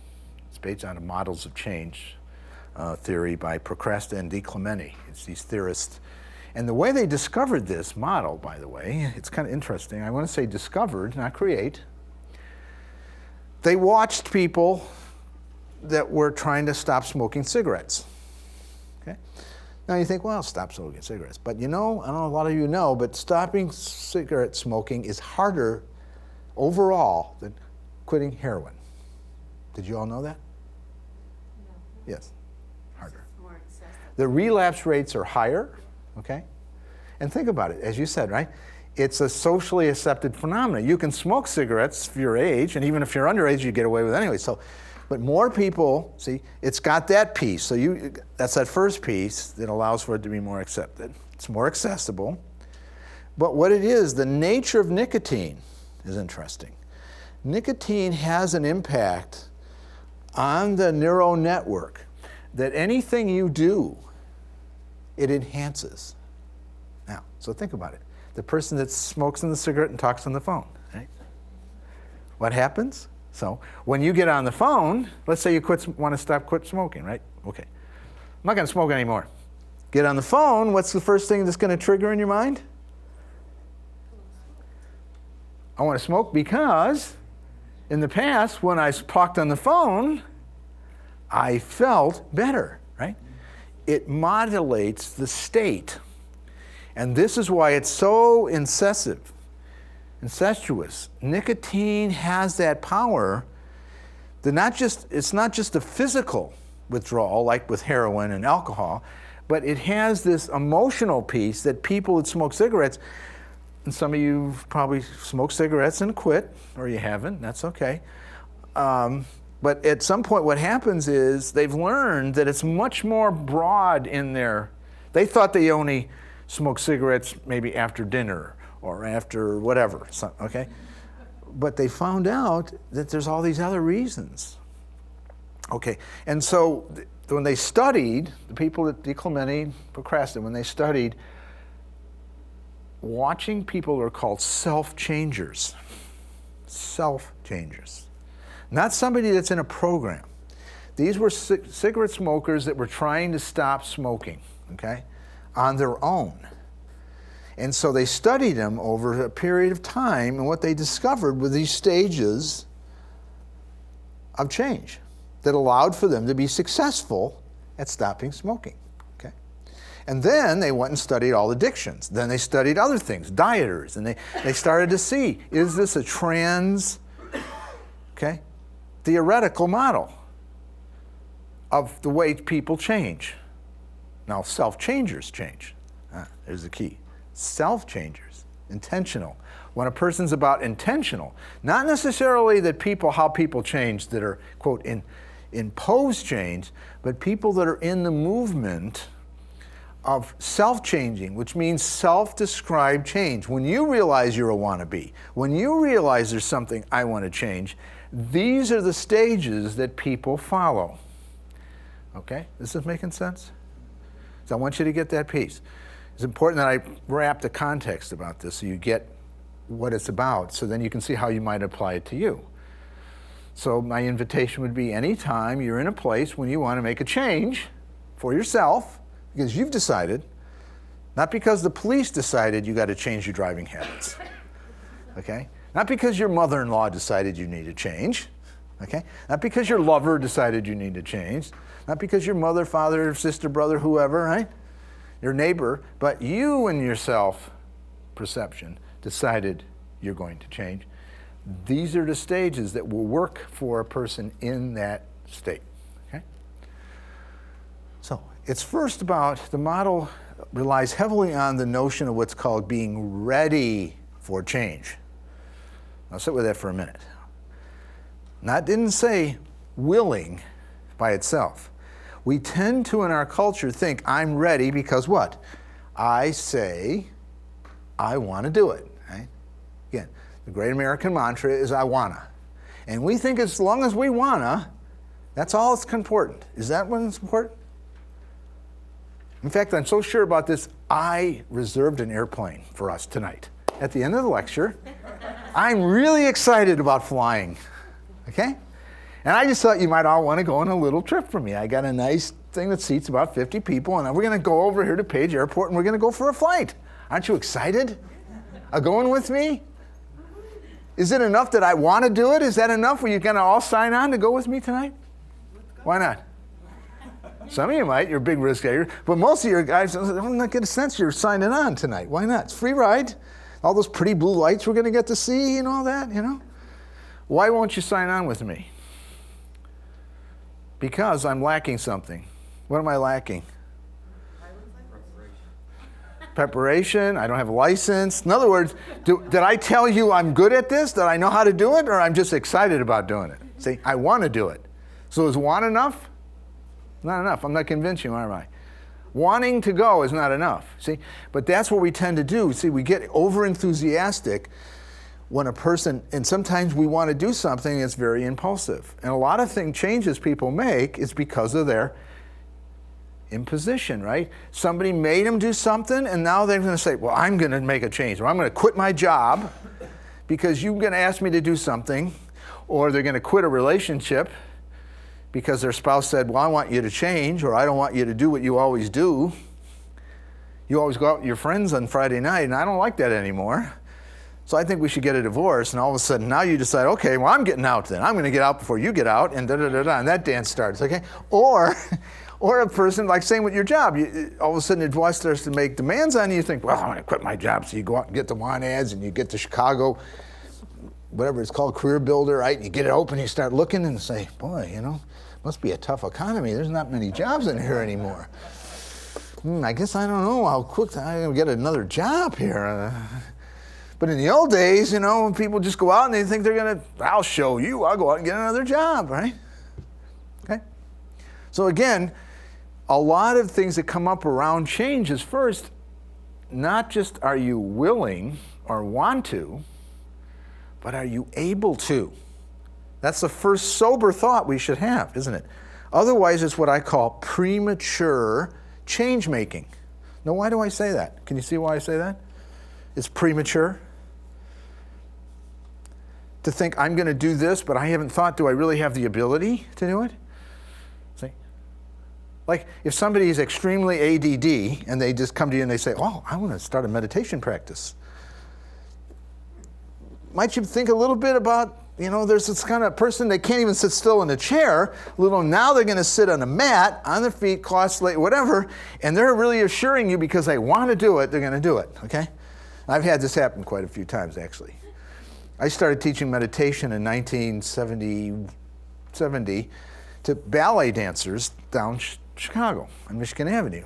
It's based on the models of change theory by Procrasta and DiClemente. It's these theorists. And the way they discovered this model, by the way, it's kind of interesting. I want to say discovered, not create. They watched people that were trying to stop smoking cigarettes. Okay? Now you think, well, stop smoking cigarettes. But you know, I don't know, a lot of you know, but stopping cigarette smoking is harder overall than quitting heroin. Did you all know that? No. Yes. Harder. More excessive. The relapse rates are higher, okay? And think about it, as you said, right? It's a socially accepted phenomenon. You can smoke cigarettes if you're age, and even if you're underage, you get away with it anyway. So, but more people, see, it's got that piece. So that's that first piece that allows for it to be more accepted. It's more accessible. But what it is, the nature of nicotine is interesting. Nicotine has an impact on the neural network that anything you do, it enhances. Now, so think about it. The person that smokes in the cigarette and talks on the phone, right? What happens? So when you get on the phone, let's say you want to quit smoking, right? Okay. I'm not going to smoke anymore. Get on the phone, what's the first thing that's going to trigger in your mind? I want to smoke because in the past, when I talked on the phone, I felt better, right? It modulates the state. And this is why it's so incestuous. Nicotine has that power that it's not just a physical withdrawal like with heroin and alcohol, but it has this emotional piece that people that smoke cigarettes, and some of you probably smoked cigarettes and quit, or you haven't, that's okay. But at some point what happens is they've learned that it's much more broad in they thought they only smoked cigarettes maybe after dinner or after whatever, okay? But they found out that there's all these other reasons. Okay, and so when they studied, the people at DeClementi, procrastinated, when they studied watching people who are called self-changers. Self-changers. Not somebody that's in a program. These were cigarette smokers that were trying to stop smoking, okay, on their own. And so they studied them over a period of time, and what they discovered were these stages of change that allowed for them to be successful at stopping smoking. Okay? And then they went and studied all addictions. Then they studied other things, dieters, and they started to see, is this a theoretical model of the way people change? Now, self-changers change. There's the key. Self-changers, intentional. When a person's about intentional, not necessarily that how people change that are, quote, imposed change, but people that are in the movement of self-changing, which means self-described change. When you realize you're a wannabe, when you realize there's something I want to change, these are the stages that people follow. Okay? This is making sense? So I want you to get that piece. It's important that I wrap the context about this so you get what it's about, so then you can see how you might apply it to you. So my invitation would be anytime you're in a place when you want to make a change for yourself, because you've decided, not because the police decided you got to change your driving habits, okay? Not because your mother-in-law decided you need to change, okay? Not because your lover decided you need to change, not because your mother, father, sister, brother, whoever, right? Your neighbor, but you and your self-perception decided you're going to change. These are the stages that will work for a person in that state, okay? So it's first about, the model relies heavily on the notion of what's called being ready for change. I'll sit with that for a minute. That didn't say willing by itself. We tend to, in our culture, think I'm ready because what? I say I want to do it. Right? Again, the great American mantra is I wanna. And we think as long as we wanna, that's all that's important. Is that what's important? In fact, I'm so sure about this, I reserved an airplane for us tonight. At the end of the lecture, I'm really excited about flying. Okay? And I just thought you might all want to go on a little trip for me. I got a nice thing that seats about 50 people, and we're going to go over here to Page Airport, and we're going to go for a flight. Aren't you excited? Are going with me? Is it enough that I want to do it? Is that enough? Are you going to all sign on to go with me tonight? Why not? Some of you might. You're a big risk taker. But most of your guys, I'm not getting a sense you're signing on tonight. Why not? It's free ride. All those pretty blue lights we're going to get to see and all that, you know? Why won't you sign on with me? Because I'm lacking something. What am I lacking? Preparation. I don't have a license. In other words, did I tell you I'm good at this, that I know how to do it, or I'm just excited about doing it? See, I want to do it. So is want enough? Not enough. I'm not convincing you, am I? Wanting to go is not enough. See, but that's what we tend to do. See, we get over-enthusiastic when a person, and sometimes we want to do something that's very impulsive. And a lot of changes people make is because of their imposition, right? Somebody made them do something, and now they're going to say, well, I'm going to make a change, or I'm going to quit my job because you're going to ask me to do something, or they're going to quit a relationship because their spouse said, well, I want you to change, or I don't want you to do what you always do. You always go out with your friends on Friday night, and I don't like that anymore. So I think we should get a divorce, and all of a sudden now you decide, okay, well, I'm getting out then. I'm going to get out before you get out, and da-da-da-da, and that dance starts, okay? Or a person, like saying with your job, all of a sudden your boss starts to make demands on you. You think, well, I'm going to quit my job. So you go out and get the want ads, and you get the Chicago, whatever it's called, career builder, right? And you get it open, you start looking and say, boy, you know, must be a tough economy. There's not many jobs in here anymore. I guess I don't know how quick I'm going to get another job here. But in the old days, you know, when people just go out and they think they're going to, I'll show you, I'll go out and get another job, right? Okay? So again, a lot of things that come up around change is first, not just are you willing or want to, but are you able to? That's the first sober thought we should have, isn't it? Otherwise, it's what I call premature change making. Now, why do I say that? Can you see why I say that? It's premature. To think I'm going to do this, but I haven't thought, do I really have the ability to do it? See? Like if somebody is extremely ADD and they just come to you and they say, oh, I want to start a meditation practice. Might you think a little bit about, there's this kind of person, they can't even sit still in a chair, now they're going to sit on a mat, on their feet, cross-legged, whatever, and they're really assuring you because they want to do it, they're going to do it, okay? I've had this happen quite a few times, actually. I started teaching meditation in 1970 to ballet dancers down Chicago on Michigan Avenue.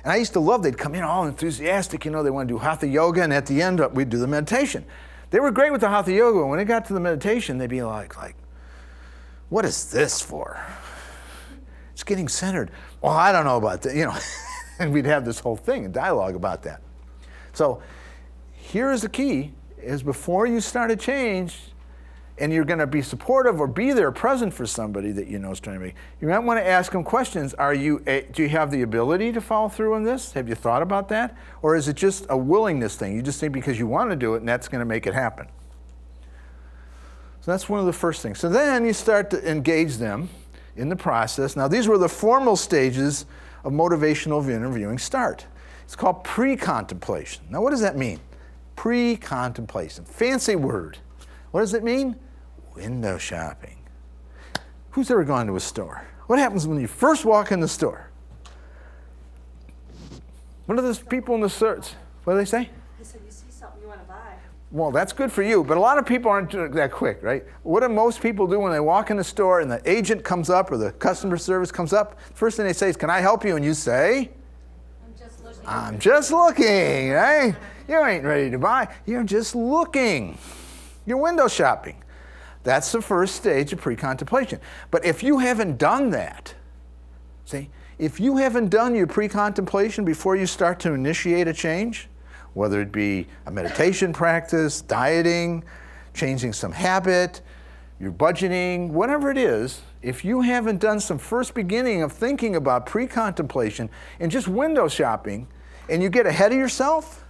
And I used to love, they'd come in all enthusiastic, they want to do hatha yoga, and at the end, we'd do the meditation. They were great with the hatha yoga, and when it got to the meditation, they'd be like, what is this for? It's getting centered. Well, I don't know about that, and we'd have this whole thing, a dialogue about that. So here is the key, is before you start a change, and you're going to be supportive or be there present for somebody that you know is trying to make, you might want to ask them questions. Do you have the ability to follow through on this? Have you thought about that? Or is it just a willingness thing? You just think because you want to do it and that's going to make it happen. So that's one of the first things. So then you start to engage them in the process. Now these were the formal stages of motivational interviewing start. It's called pre-contemplation. Now what does that mean? Pre-contemplation. Fancy word. What does it mean? Window shopping. Who's ever gone to a store? What happens when you first walk in the store? What are those people in the search? What do they say? I said, you see something you want to buy. Well, that's good for you, but a lot of people aren't that quick, right? What do most people do when they walk in the store and the agent comes up or the customer service comes up? First thing they say is, can I help you? And you say, I'm just looking, right? You ain't ready to buy. You're just looking. You're window shopping. That's the first stage of pre-contemplation. But if you haven't done that, if you haven't done your pre-contemplation before you start to initiate a change, whether it be a meditation practice, dieting, changing some habit, your budgeting, whatever it is, if you haven't done some first beginning of thinking about pre-contemplation and just window shopping, and you get ahead of yourself,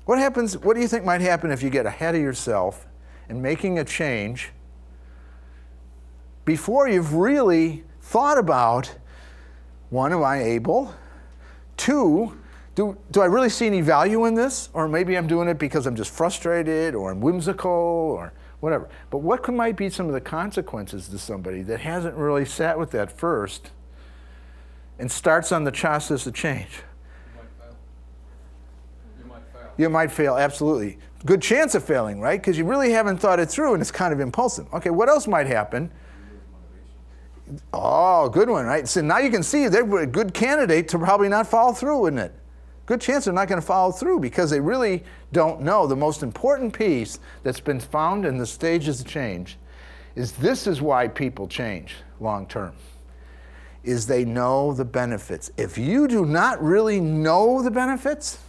what happens? What do you think might happen if you get ahead of yourself and making a change before you've really thought about, one, am I able? Two, do I really see any value in this? Or maybe I'm doing it because I'm just frustrated or I'm whimsical or whatever. But what might be some of the consequences to somebody that hasn't really sat with that first and starts on the process of change? You might fail, absolutely. Good chance of failing, right? Because you really haven't thought it through and it's kind of impulsive. Okay, what else might happen? Oh, good one, right? So now you can see they're a good candidate to probably not follow through, isn't it? Good chance they're not going to follow through because they really don't know. The most important piece that's been found in the stages of change is this is why people change long term, is they know the benefits. If you do not really know the benefits,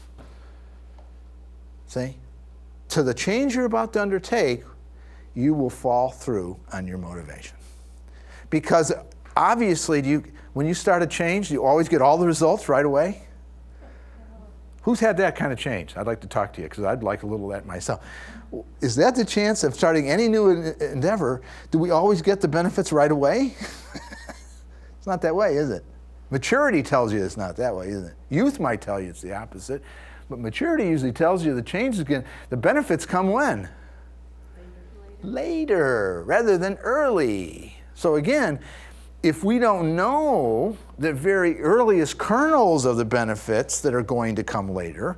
to the change you're about to undertake, you will fall through on your motivation. Because obviously, when you start a change, do you always get all the results right away? Who's had that kind of change? I'd like to talk to you because I'd like a little of that myself. Is that the chance of starting any new endeavor? Do we always get the benefits right away? It's not that way, is it? Maturity tells you it's not that way, isn't it? Youth might tell you it's the opposite. But maturity usually tells you the change is going, the benefits come when? Later, rather than early. So again, if we don't know the very earliest kernels of the benefits that are going to come later,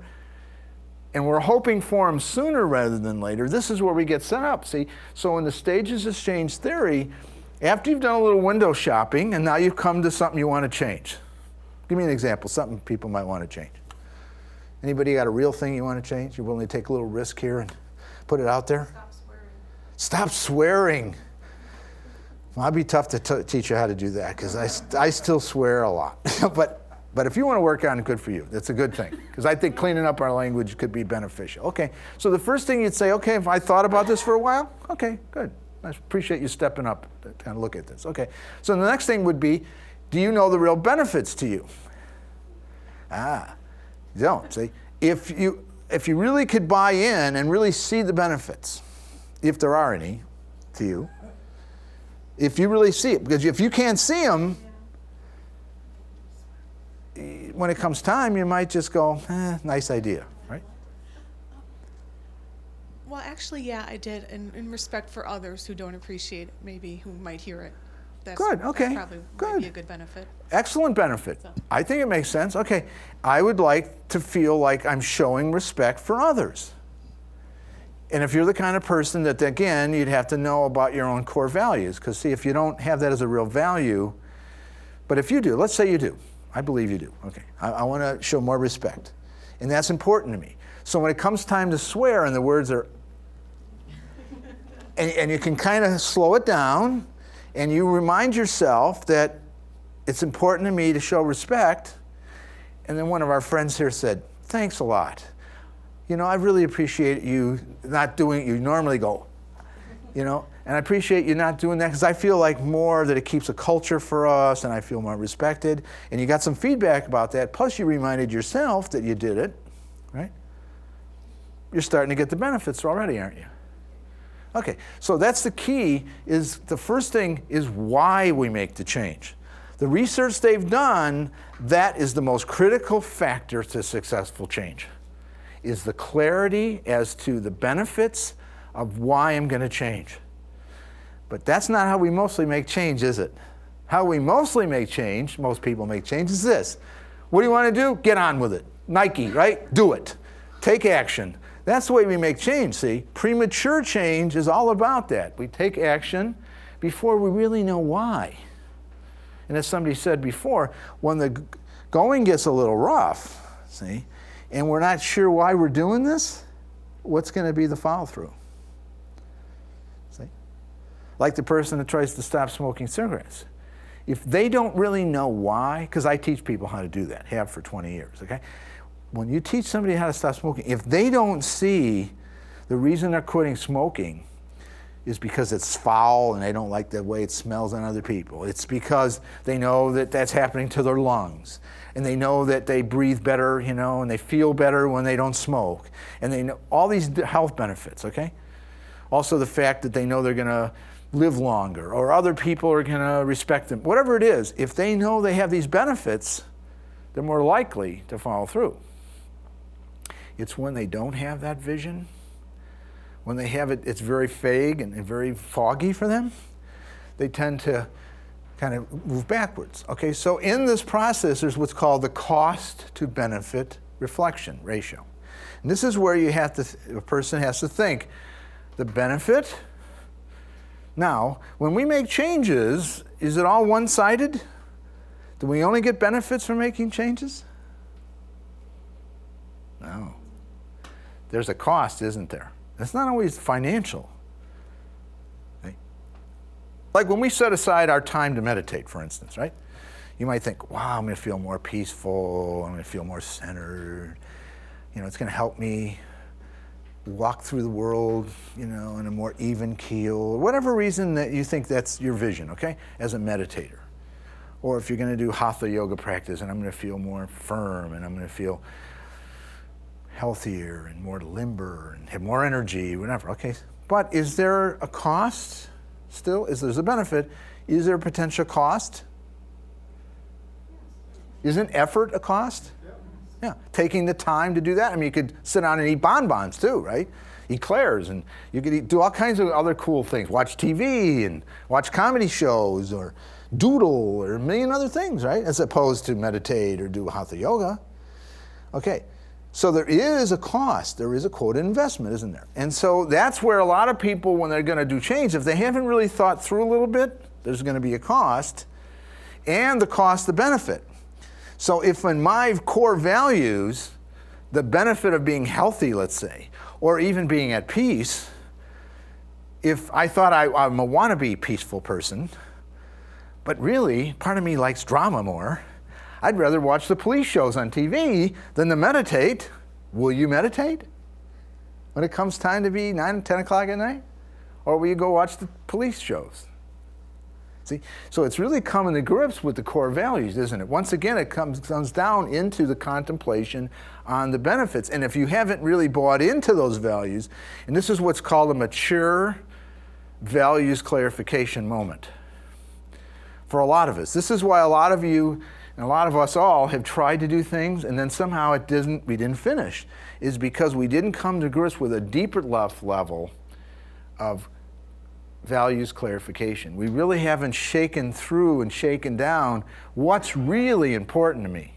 and we're hoping for them sooner rather than later, this is where we get set up, see? So in the stages of change theory, after you've done a little window shopping, and now you've come to something you want to change. Give me an example, something people might want to change. Anybody got a real thing you want to change? You're willing to take a little risk here and put it out there? Stop swearing. Stop swearing. Well, it'd be tough to teach you how to do that because I still swear a lot. But But if you want to work on it, good for you. That's a good thing. Because I think cleaning up our language could be beneficial. Okay, so the first thing you'd say, okay, if I thought about this for a while, okay, good. I appreciate you stepping up to kind of look at this. Okay, so the next thing would be, do you know the real benefits to you? You don't, see? If you really could buy in and really see the benefits, if there are any to you, if you really see it, because if you can't see them, when it comes time, you might just go, nice idea, right? Well, actually, yeah, I did, in respect for others who don't appreciate it, maybe who might hear it. Good, okay, That probably good. might be a good benefit. Excellent benefit. So. I think it makes sense. Okay, I would like to feel like I'm showing respect for others. And if you're the kind of person that, again, you'd have to know about your own core values. Because, see, if you don't have that as a real value, but if you do, let's say you do. I believe you do. Okay, I want to show more respect. And that's important to me. So when it comes time to swear and the words are, and you can kind of slow it down, and you remind yourself that it's important to me to show respect. And then one of our friends here said, thanks a lot. You know, I really appreciate you not doing, you normally go, you know, and I appreciate you not doing that because I feel like more that it keeps a culture for us and I feel more respected. And you got some feedback about that. Plus you reminded yourself that you did it, right? You're starting to get the benefits already, aren't you? Okay, so that's the key, is the first thing is why we make the change. The research they've done, that is the most critical factor to successful change, is the clarity as to the benefits of why I'm going to change. But that's not how we mostly make change, is it? How we mostly make change, most people make change, is this. What do you want to do? Get on with it. Nike, right? Do it. Take action. That's the way we make change, see? Premature change is all about that. We take action before we really know why. And as somebody said before, when the going gets a little rough, see, and we're not sure why we're doing this, what's going to be the follow-through? See? Like the person that tries to stop smoking cigarettes. If they don't really know why, because I teach people how to do that, have for 20 years, okay? When you teach somebody how to stop smoking, if they don't see the reason they're quitting smoking is because it's foul and they don't like the way it smells on other people. It's because they know that that's happening to their lungs. And they know that they breathe better, you know, and they feel better when they don't smoke. And they know all these health benefits, okay? Also the fact that they know they're going to live longer or other people are going to respect them. Whatever it is, if they know they have these benefits, they're more likely to follow through. It's when they don't have that vision, when they have it, it's very vague and very foggy for them, they tend to kind of move backwards. Okay, so in this process, there's what's called the cost to benefit reflection ratio. And this is where you have to, a person has to think, the benefit. Now, when we make changes, is it all one-sided? Do we only get benefits from making changes? No. There's a cost, isn't there? It's not always financial. Okay? Like when we set aside our time to meditate, for instance, right? You might think, wow, I'm going to feel more peaceful, I'm going to feel more centered. You know, it's going to help me walk through the world, you know, in a more even keel, or whatever reason that you think that's your vision, okay, as a meditator. Or if you're going to do hatha yoga practice, and I'm going to feel more firm, and I'm going to feel healthier and more limber and have more energy, whatever. Okay, but is there a cost still? Is there's a benefit? Is there a potential cost? Isn't effort a cost? Yeah, taking the time to do that. I mean, you could sit down and eat bonbons too, right? Eclairs, and you could do all kinds of other cool things. Watch TV and watch comedy shows or doodle or a million other things, right? As opposed to meditate or do hatha yoga. Okay. So there is a cost, there is a quoted investment, isn't there? And so that's where a lot of people, when they're going to do change, if they haven't really thought through a little bit, there's going to be a cost, and the cost, the benefit. So if in my core values, the benefit of being healthy, let's say, or even being at peace, if I thought I'm a wannabe peaceful person, but really, part of me likes drama more, I'd rather watch the police shows on TV than to meditate. Will you meditate when it comes time to be 9 and 10 o'clock at night? Or will you go watch the police shows? See, so it's really coming to grips with the core values, isn't it? Once again, it comes down into the contemplation on the benefits. And if you haven't really bought into those values, and this is what's called a mature values clarification moment. For a lot of us, this is why a lot of you and a lot of us all have tried to do things and then somehow we didn't finish, is because we didn't come to grips with a deeper level of values clarification. We really haven't shaken through and shaken down what's really important to me.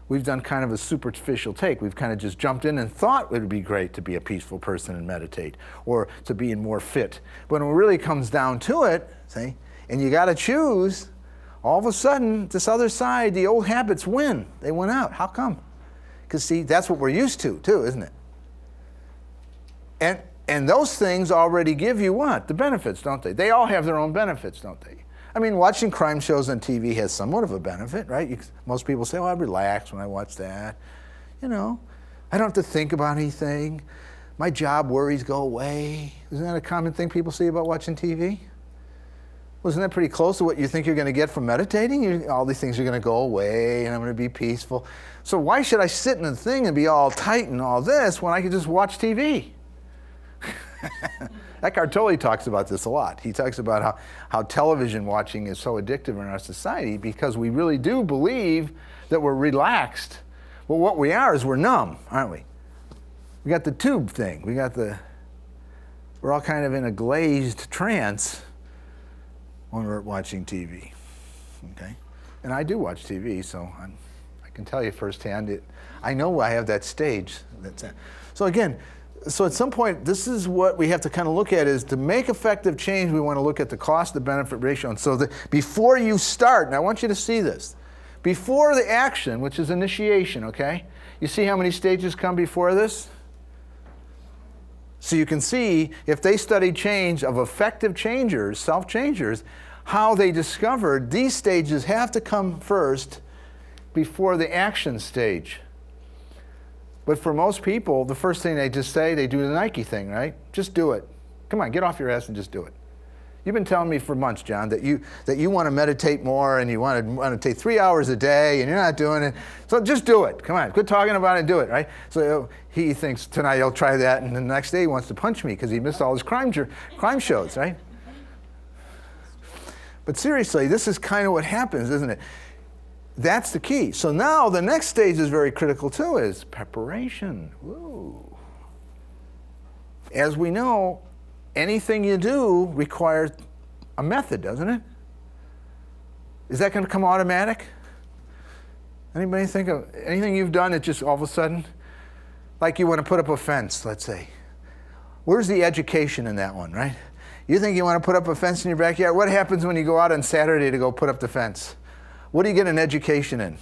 We've done kind of a superficial take. We've kind of just jumped in and thought it would be great to be a peaceful person and meditate, or to be more fit. But when it really comes down to it, see, and you got to choose, all of a sudden, this other side, the old habits win. They went out. How come? Because see, that's what we're used to too, isn't it? And those things already give you what? The benefits, don't they? They all have their own benefits, don't they? I mean, watching crime shows on TV has somewhat of a benefit, right? Most people say, well, I relax when I watch that. You know, I don't have to think about anything. My job worries go away. Isn't that a common thing people say about watching TV? Wasn't that pretty close to what you think you're going to get from meditating? All these things are going to go away, and I'm going to be peaceful. So why should I sit in the thing and be all tight and all this when I could just watch TV? Eckhart Tolle talks about this a lot. He talks about how television watching is so addictive in our society because we really do believe that we're relaxed. Well, what we are is we're numb, aren't we? We got the tube thing. We're all kind of in a glazed trance when we're watching TV, okay? And I do watch TV, so I can tell you firsthand, I know I have that stage. So again, so at some point, this is what we have to kind of look at is to make effective change, we want to look at the cost to benefit ratio. And so before you start, and I want you to see this, before the action, which is initiation, okay? You see how many stages come before this? So you can see, if they studied change of effective changers, self-changers, how they discovered these stages have to come first before the action stage. But for most people, the first thing they just say, they do the Nike thing, right? Just do it. Come on, get off your ass and just do it. You've been telling me for months, John, that you want to meditate more and you want to meditate 3 hours a day and you're not doing it. So just do it. Come on, quit talking about it and do it, right? So he thinks tonight he'll try that, and the next day he wants to punch me because he missed all his crime shows, right? But seriously, this is kind of what happens, isn't it? That's the key. So now the next stage is very critical too, is preparation. Woo. As we know, anything you do requires a method, doesn't it? Is that going to come automatic? Anybody think of anything you've done that just all of a sudden, like you want to put up a fence, let's say. Where's the education in that one, right? You think you want to put up a fence in your backyard. What happens when you go out on Saturday to go put up the fence? What do you get an education in?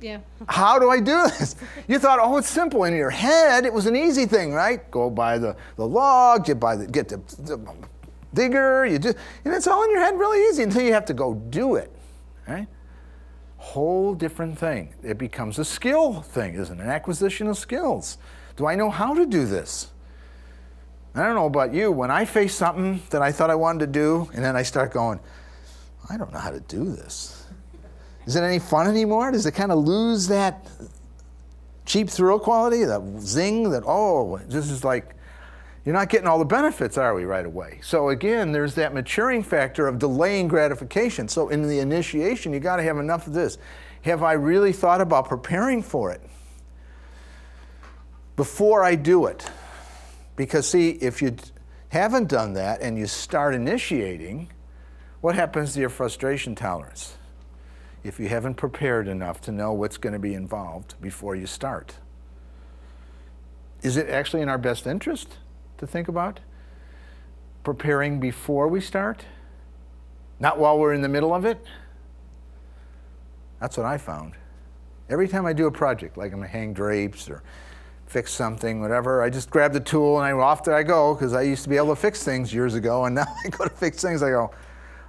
Yeah. How do I do this? You thought, oh, it's simple. In your head, it was an easy thing, right? Go buy the log, get the digger, and it's all in your head really easy until you have to go do it, right? Whole different thing. It becomes a skill thing, isn't it? An acquisition of skills. Do I know how to do this? I don't know about you. When I face something that I thought I wanted to do, and then I start going, I don't know how to do this. Is it any fun anymore? Does it kind of lose that cheap thrill quality, that zing, that, oh, this is like, you're not getting all the benefits, are we, right away? So again, there's that maturing factor of delaying gratification. So in the initiation, you got to have enough of this. Have I really thought about preparing for it before I do it? Because see, if you haven't done that and you start initiating, what happens to your frustration tolerance? If you haven't prepared enough to know what's going to be involved before you start. Is it actually in our best interest to think about preparing before we start? Not while we're in the middle of it? That's what I found. Every time I do a project, like I'm going to hang drapes or fix something, whatever, I just grab the tool and off there I go, because I used to be able to fix things years ago, and now I go to fix things, I go,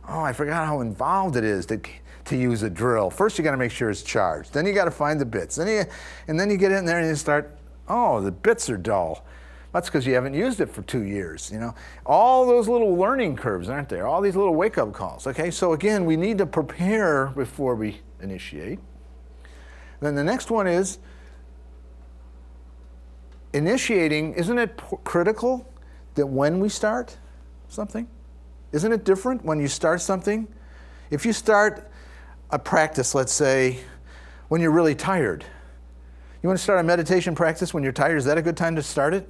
Oh, I forgot how involved it is to use a drill. First, you got to make sure it's charged. Then you got to find the bits. And then you get in there and you start, oh, the bits are dull. That's because you haven't used it for 2 years, you know. All those little learning curves, aren't there? All these little wake-up calls, okay? So again, we need to prepare before we initiate. Then the next one is initiating. Isn't it critical that when we start something? Isn't it different when you start something? If you start a practice, let's say, when you're really tired. You want to start a meditation practice when you're tired? Is that a good time to start it?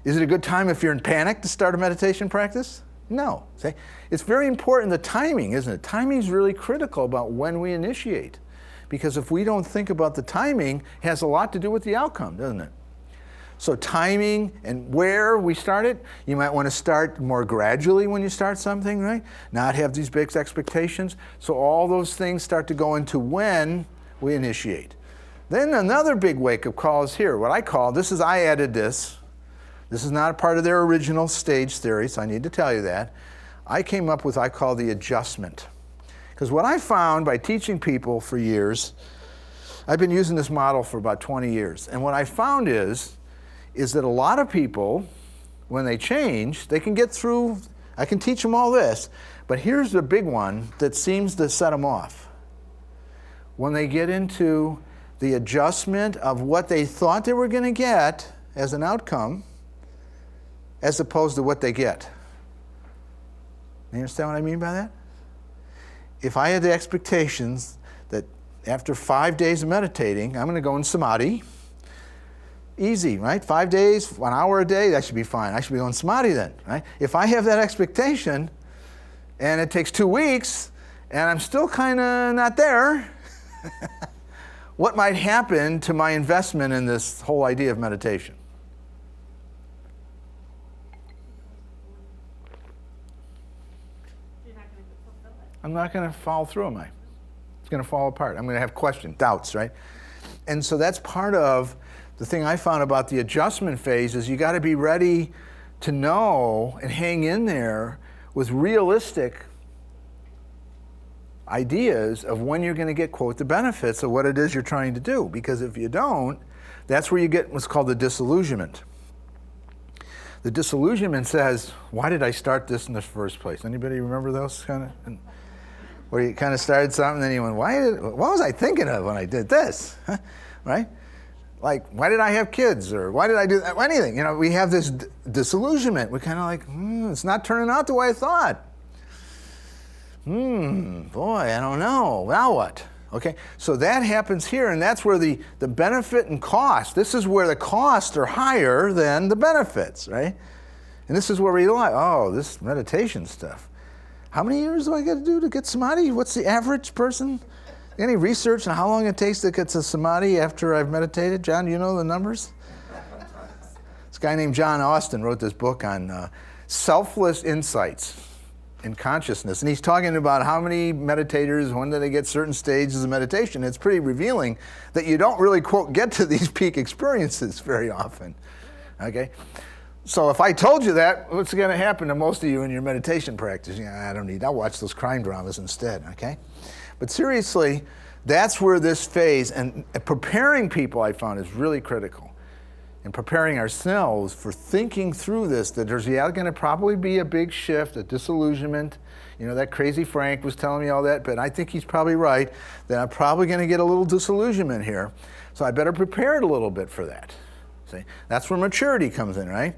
Is it a good time if you're in panic to start a meditation practice? No. See? It's very important, the timing, isn't it? Timing is really critical about when we initiate. Because if we don't think about the timing, it has a lot to do with the outcome, doesn't it? So timing and where we start it, you might want to start more gradually when you start something, right? Not have these big expectations. So all those things start to go into when we initiate. Then another big wake-up call is here. What I call, I added this. This is not a part of their original stage theory, so I need to tell you that. I came up with, I call the adjustment. Because what I found by teaching people for years, I've been using this model for about 20 years. And what I found is that a lot of people, when they change, they can get through, I can teach them all this, but here's the big one that seems to set them off. When they get into the adjustment of what they thought they were going to get as an outcome, as opposed to what they get. You understand what I mean by that? If I had the expectations that after 5 days of meditating, I'm going to go in samadhi, easy, right? 5 days, 1 hour a day, that should be fine. I should be going samadhi then, right? If I have that expectation and it takes 2 weeks and I'm still kind of not there, what might happen to my investment in this whole idea of meditation? I'm not going to follow through, am I? It's going to fall apart. I'm going to have questions, doubts, right? And so that's part of the thing I found about the adjustment phase is you got to be ready to know and hang in there with realistic ideas of when you're going to get, quote, the benefits of what it is you're trying to do. Because if you don't, that's where you get what's called the disillusionment. The disillusionment says, why did I start this in the first place? Anybody remember those kind of? Where you kind of started something, then you went, what was I thinking of when I did this? Right? Like, why did I have kids? Or why did I do that? Anything. You know, we have this disillusionment. We're kind of like, it's not turning out the way I thought. Boy, I don't know. Now what? Okay, so that happens here, and that's where the benefit and cost, this is where the costs are higher than the benefits, right? And this is where we like, oh, this meditation stuff. How many years do I got to do to get samadhi? What's the average person? Any research on how long it takes to get to samadhi after I've meditated? John, do you know the numbers? This guy named John Austin wrote this book on selfless insights in consciousness. And he's talking about how many meditators, when do they get certain stages of meditation. It's pretty revealing that you don't really, quote, get to these peak experiences very often. Okay? So if I told you that, what's going to happen to most of you in your meditation practice? I'll watch those crime dramas instead, okay? But seriously, that's where this phase, and preparing people, I found, is really critical. And preparing ourselves for thinking through this, that there's going to probably be a big shift, a disillusionment. You know, that crazy Frank was telling me all that, but I think he's probably right, that I'm probably going to get a little disillusionment here. So I better prepare it a little bit for that. See? That's where maturity comes in, right?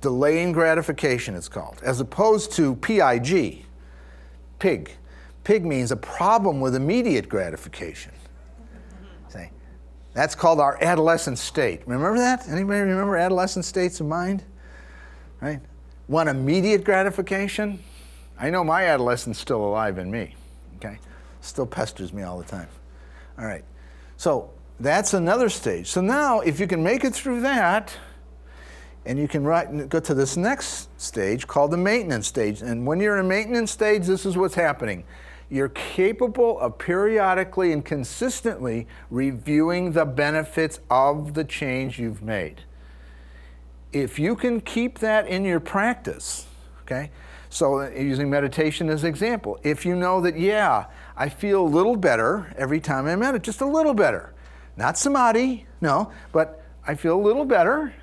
Delaying gratification, it's called, as opposed to PIG, pig. Pig means a problem with immediate gratification. See? That's called our adolescent state. Remember that? Anybody remember adolescent states of mind? Right? Want immediate gratification? I know my adolescent's still alive in me. Okay? Still pesters me all the time. All right. So that's another stage. So now, if you can make it through that, and you can go to this next stage called the maintenance stage. And when you're in a maintenance stage, this is what's happening. You're capable of periodically and consistently reviewing the benefits of the change you've made. If you can keep that in your practice, okay? So using meditation as an example, if you know that, yeah, I feel a little better every time I meditate, just a little better. Not samadhi, no, but I feel a little better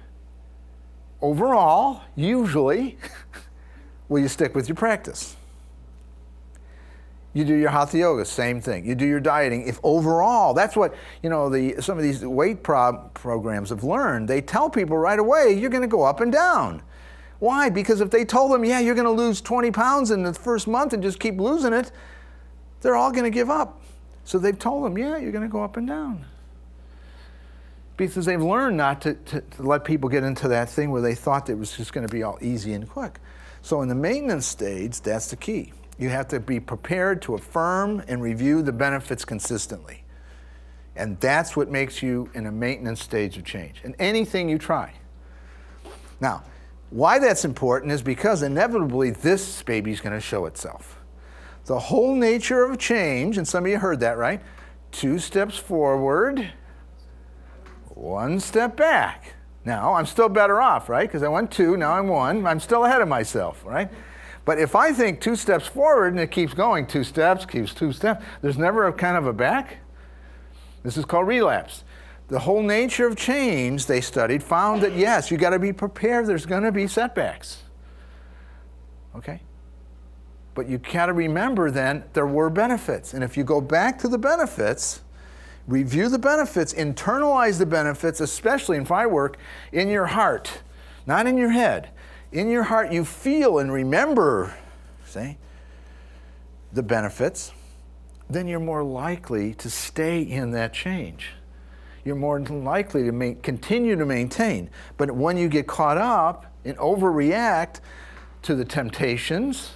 overall, usually, will you stick with your practice? You do your hatha yoga, same thing. You do your dieting. If overall, that's what, some of these weight programs have learned. They tell people right away, you're going to go up and down. Why? Because if they told them, yeah, you're going to lose 20 pounds in the first month and just keep losing it, they're all going to give up. So they've told them, yeah, you're going to go up and down. Because they've learned not to let people get into that thing where they thought it was just going to be all easy and quick. So in the maintenance stage, that's the key. You have to be prepared to affirm and review the benefits consistently. And that's what makes you in a maintenance stage of change. In anything you try. Now, why that's important is because inevitably this baby's going to show itself. The whole nature of change, and some of you heard that, right? 2 steps forward, 1 step back. Now, I'm still better off, right? Because I went 2, now I'm 1. I'm still ahead of myself, right? But if I think 2 steps forward and it keeps going, 2 steps, keeps 2 steps, there's never a kind of a back. This is called relapse. The whole nature of change, they studied, found that yes, you got to be prepared. There's going to be setbacks. Okay? But you got to remember then there were benefits. And if you go back to the benefits, review the benefits, internalize the benefits, especially in my work, in your heart, not in your head. In your heart, you feel and remember, see, the benefits, then you're more likely to stay in that change. You're more likely to continue to maintain. But when you get caught up and overreact to the temptations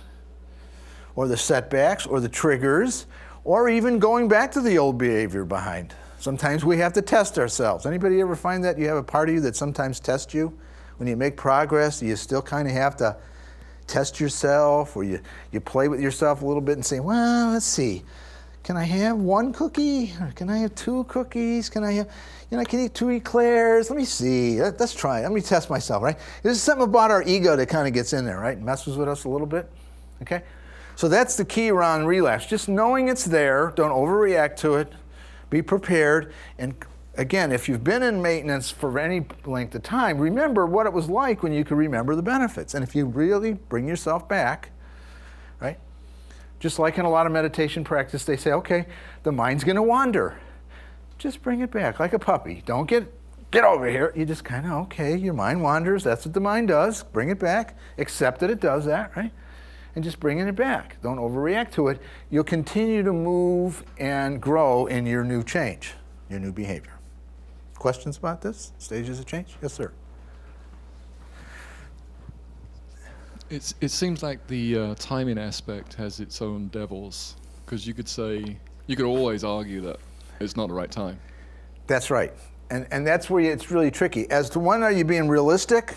or the setbacks or the triggers or even going back to the old behavior behind, sometimes we have to test ourselves. Anybody ever find that you have a part of you that sometimes tests you? When you make progress, you still kind of have to test yourself, or you play with yourself a little bit and say, well, let's see. Can I have 1 cookie? Or can I have 2 cookies? Can I have, I can eat 2 eclairs? Let me see. Let's try it. Let me test myself, right? There's something about our ego that kind of gets in there, right? Messes with us a little bit, okay? So that's the key around relapse. Just knowing it's there, don't overreact to it, be prepared, and again, if you've been in maintenance for any length of time, remember what it was like when you could remember the benefits. And if you really bring yourself back, right? Just like in a lot of meditation practice, they say, okay, the mind's going to wander. Just bring it back like a puppy. Don't get over here. You just kind of, okay, your mind wanders. That's what the mind does. Bring it back. Accept that it does that, right? And just bringing it back. Don't overreact to it. You'll continue to move and grow in your new change, your new behavior. Questions about this? Stages of change? Yes, sir. It seems like the timing aspect has its own devils, because you could always argue that it's not the right time. That's right. And that's where it's really tricky. As to when are you being realistic?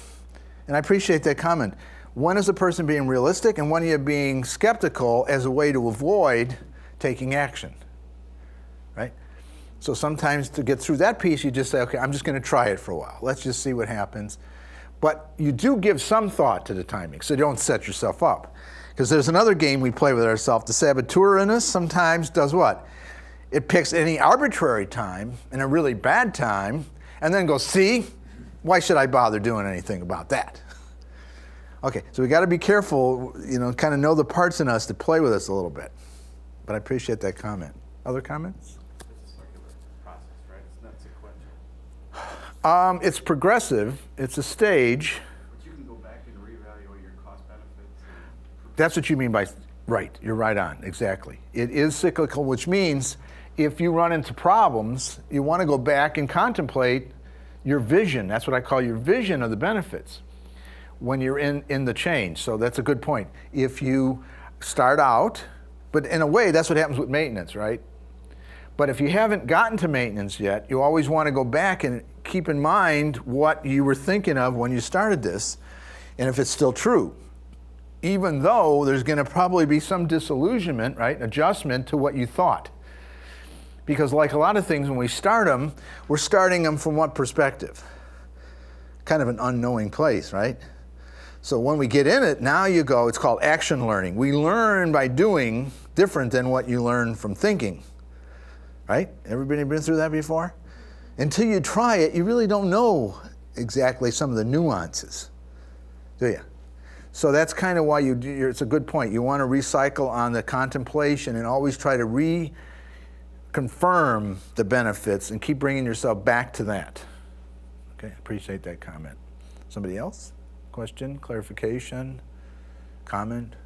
And I appreciate that comment. When is a person being realistic, and when are you being skeptical as a way to avoid taking action? Right? So sometimes to get through that piece, you just say, okay, I'm just going to try it for a while. Let's just see what happens. But you do give some thought to the timing, so you don't set yourself up. Because there's another game we play with ourselves. The saboteur in us sometimes does what? It picks any arbitrary time and a really bad time, and then goes, see, why should I bother doing anything about that? Okay, so we got to be careful, kind of know the parts in us to play with us a little bit. But I appreciate that comment. Other comments? It's progressive. It's a stage. But you can go back and reevaluate your cost benefits. That's what you mean by, right. You're right on. Exactly. It is cyclical, which means if you run into problems, you want to go back and contemplate your vision. That's what I call your vision of the benefits when you're in the change. So that's a good point. If you start out, but in a way, that's what happens with maintenance, right? But if you haven't gotten to maintenance yet, you always want to go back and keep in mind what you were thinking of when you started this, and if it's still true. Even though there's going to probably be some disillusionment, right, adjustment to what you thought. Because like a lot of things, when we start them, we're starting them from what perspective? Kind of an unknowing place, right? So when we get in it, now you go, it's called action learning. We learn by doing different than what you learn from thinking, right? Everybody been through that before? Until you try it, you really don't know exactly some of the nuances, do you? So that's kind of why it's a good point. You want to recycle on the contemplation and always try to reconfirm the benefits and keep bringing yourself back to that. Okay, appreciate that comment. Somebody else? Question, clarification, comment?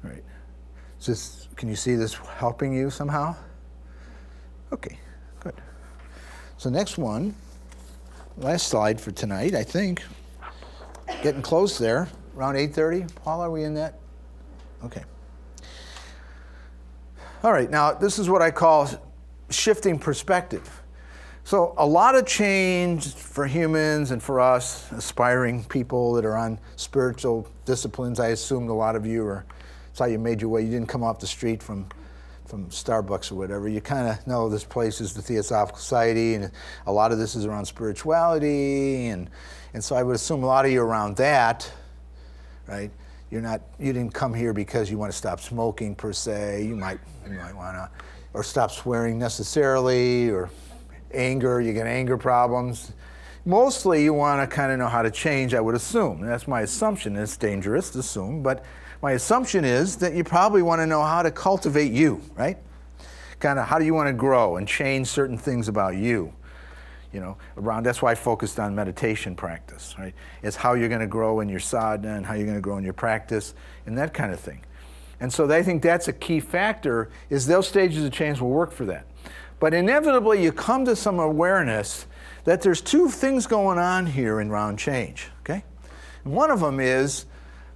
All right. Can you see this helping you somehow? Okay, good. So next one, last slide for tonight, I think. Getting close there, around 8:30. Paul, are we in that? Okay. All right, now this is what I call shifting perspective. So a lot of change for humans and for us, aspiring people that are on spiritual disciplines. I assumed a lot of you it's how you made your way. You didn't come off the street from Starbucks or whatever. You kind of know this place is the Theosophical Society, and a lot of this is around spirituality, and so I would assume a lot of you are around that, right? You didn't come here because you want to stop smoking per se. You might want to, or stop swearing necessarily, or anger. You get anger problems. Mostly, you want to kind of know how to change. I would assume. That's my assumption. It's dangerous to assume, but my assumption is that you probably want to know how to cultivate you, right? Kind of how do you want to grow and change certain things about you, that's why I focused on meditation practice, right? It's how you're going to grow in your sadhana and how you're going to grow in your practice and that kind of thing. And so I think that's a key factor, is those stages of change will work for that. But inevitably you come to some awareness that there's two things going on here in round change, okay? And one of them is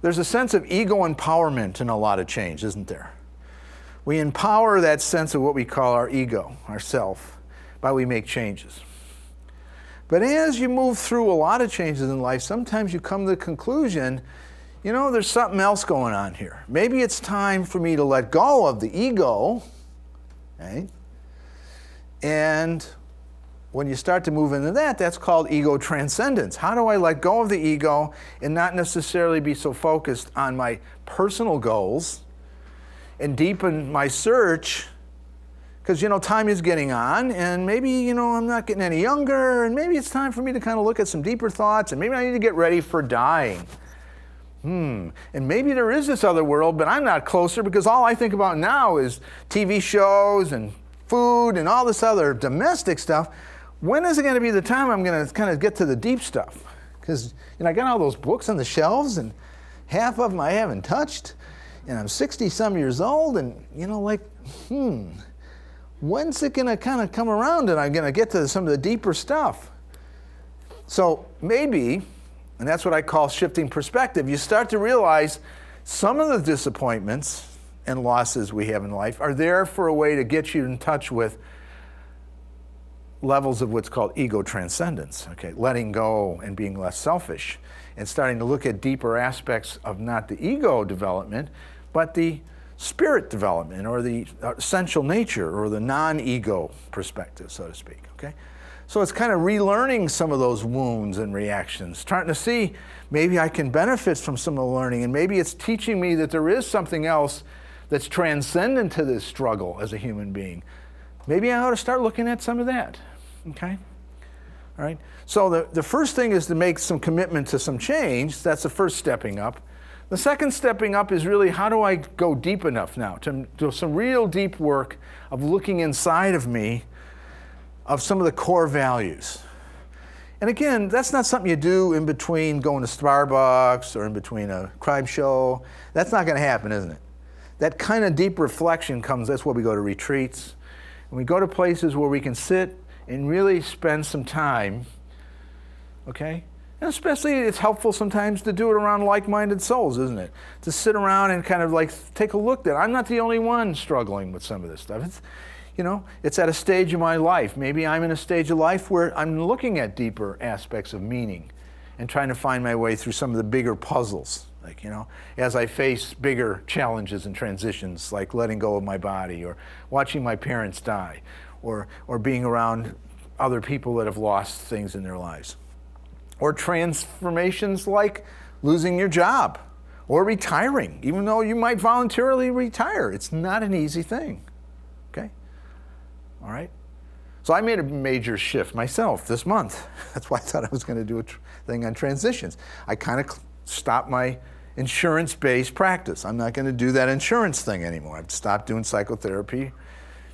there's a sense of ego empowerment in a lot of change, isn't there? We empower that sense of what we call our ego, our self, by we make changes. But as you move through a lot of changes in life, sometimes you come to the conclusion, there's something else going on here. Maybe it's time for me to let go of the ego, right? And when you start to move into that, that's called ego transcendence. How do I let go of the ego and not necessarily be so focused on my personal goals and deepen my search? Because, time is getting on, and maybe, I'm not getting any younger, and maybe it's time for me to kind of look at some deeper thoughts, and maybe I need to get ready for dying. And maybe there is this other world, but I'm not closer because all I think about now is TV shows and food and all this other domestic stuff. When is it going to be the time I'm going to kind of get to the deep stuff? Because I got all those books on the shelves, and half of them I haven't touched, and I'm 60-some years old, and when's it going to kind of come around and I'm going to get to some of the deeper stuff? So maybe, and that's what I call shifting perspective, you start to realize some of the disappointments and losses we have in life are there for a way to get you in touch with levels of what's called ego transcendence, okay? Letting go and being less selfish and starting to look at deeper aspects of not the ego development, but the spirit development, or the essential nature, or the non-ego perspective, so to speak, okay? So it's kind of relearning some of those wounds and reactions, starting to see maybe I can benefit from some of the learning, and maybe it's teaching me that there is something else that's transcendent to this struggle as a human being. Maybe I ought to start looking at some of that, okay? All right? So the first thing is to make some commitment to some change. That's the first stepping up. The second stepping up is really, how do I go deep enough now to do some real deep work of looking inside of me of some of the core values. And again, that's not something you do in between going to Starbucks or in between a crime show. That's not going to happen, isn't it? That kind of deep reflection comes, that's why we go to retreats. And we go to places where we can sit and really spend some time, okay? And especially it's helpful sometimes to do it around like-minded souls, isn't it? To sit around and kind of like take a look at, I'm not the only one struggling with some of this stuff. It's, it's at a stage of my life. Maybe I'm in a stage of life where I'm looking at deeper aspects of meaning and trying to find my way through some of the bigger puzzles. Like, as I face bigger challenges and transitions, like letting go of my body, or watching my parents die, or being around other people that have lost things in their lives. Or transformations like losing your job or retiring, even though you might voluntarily retire. It's not an easy thing, okay? All right? So I made a major shift myself this month. That's why I thought I was going to do a thing on transitions. I kind of stopped my insurance-based practice. I'm not going to do that insurance thing anymore. I've stopped doing psychotherapy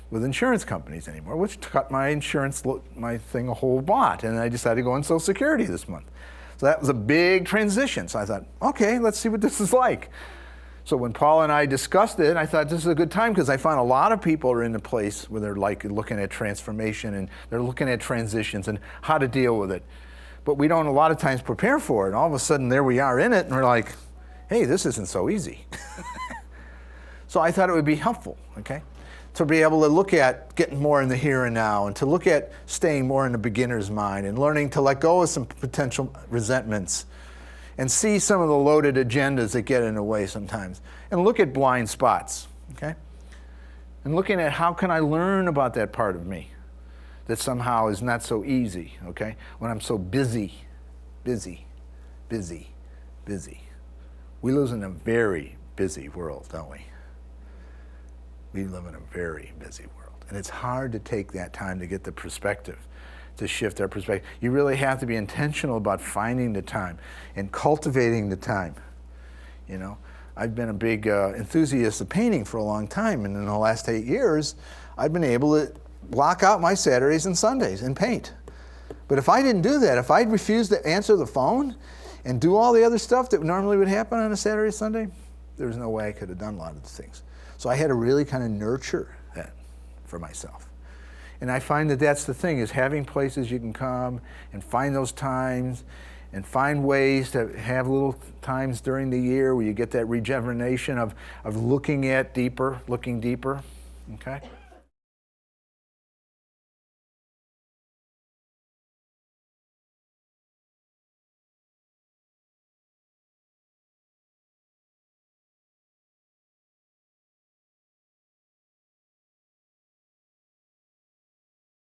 with insurance companies anymore, which cut my insurance, my thing a whole lot. And I decided to go on Social Security this month. So that was a big transition. So I thought, okay, let's see what this is like. So when Paul and I discussed it, I thought this is a good time because I found a lot of people are in a place where they're like looking at transformation and they're looking at transitions and how to deal with it. But we don't a lot of times prepare for it. And all of a sudden there we are in it and we're like, hey, this isn't so easy. So I thought it would be helpful, okay, to be able to look at getting more in the here and now and to look at staying more in the beginner's mind and learning to let go of some potential resentments and see some of the loaded agendas that get in the way sometimes and look at blind spots, okay? And looking at how can I learn about that part of me that somehow is not so easy, okay? When I'm so busy. We live in a very busy world, don't we? We live in a very busy world. And it's hard to take that time to get the perspective, to shift our perspective. You really have to be intentional about finding the time and cultivating the time. You know, I've been a big enthusiast of painting for a long time, and in the last 8 years, I've been able to block out my Saturdays and Sundays and paint. But if I didn't do that, if I'd refused to answer the phone and do all the other stuff that normally would happen on a Saturday, Sunday, there was no way I could have done a lot of the things. So I had to really kind of nurture that for myself. And I find that that's the thing, is having places you can come and find those times and find ways to have little times during the year where you get that rejuvenation of looking deeper, okay?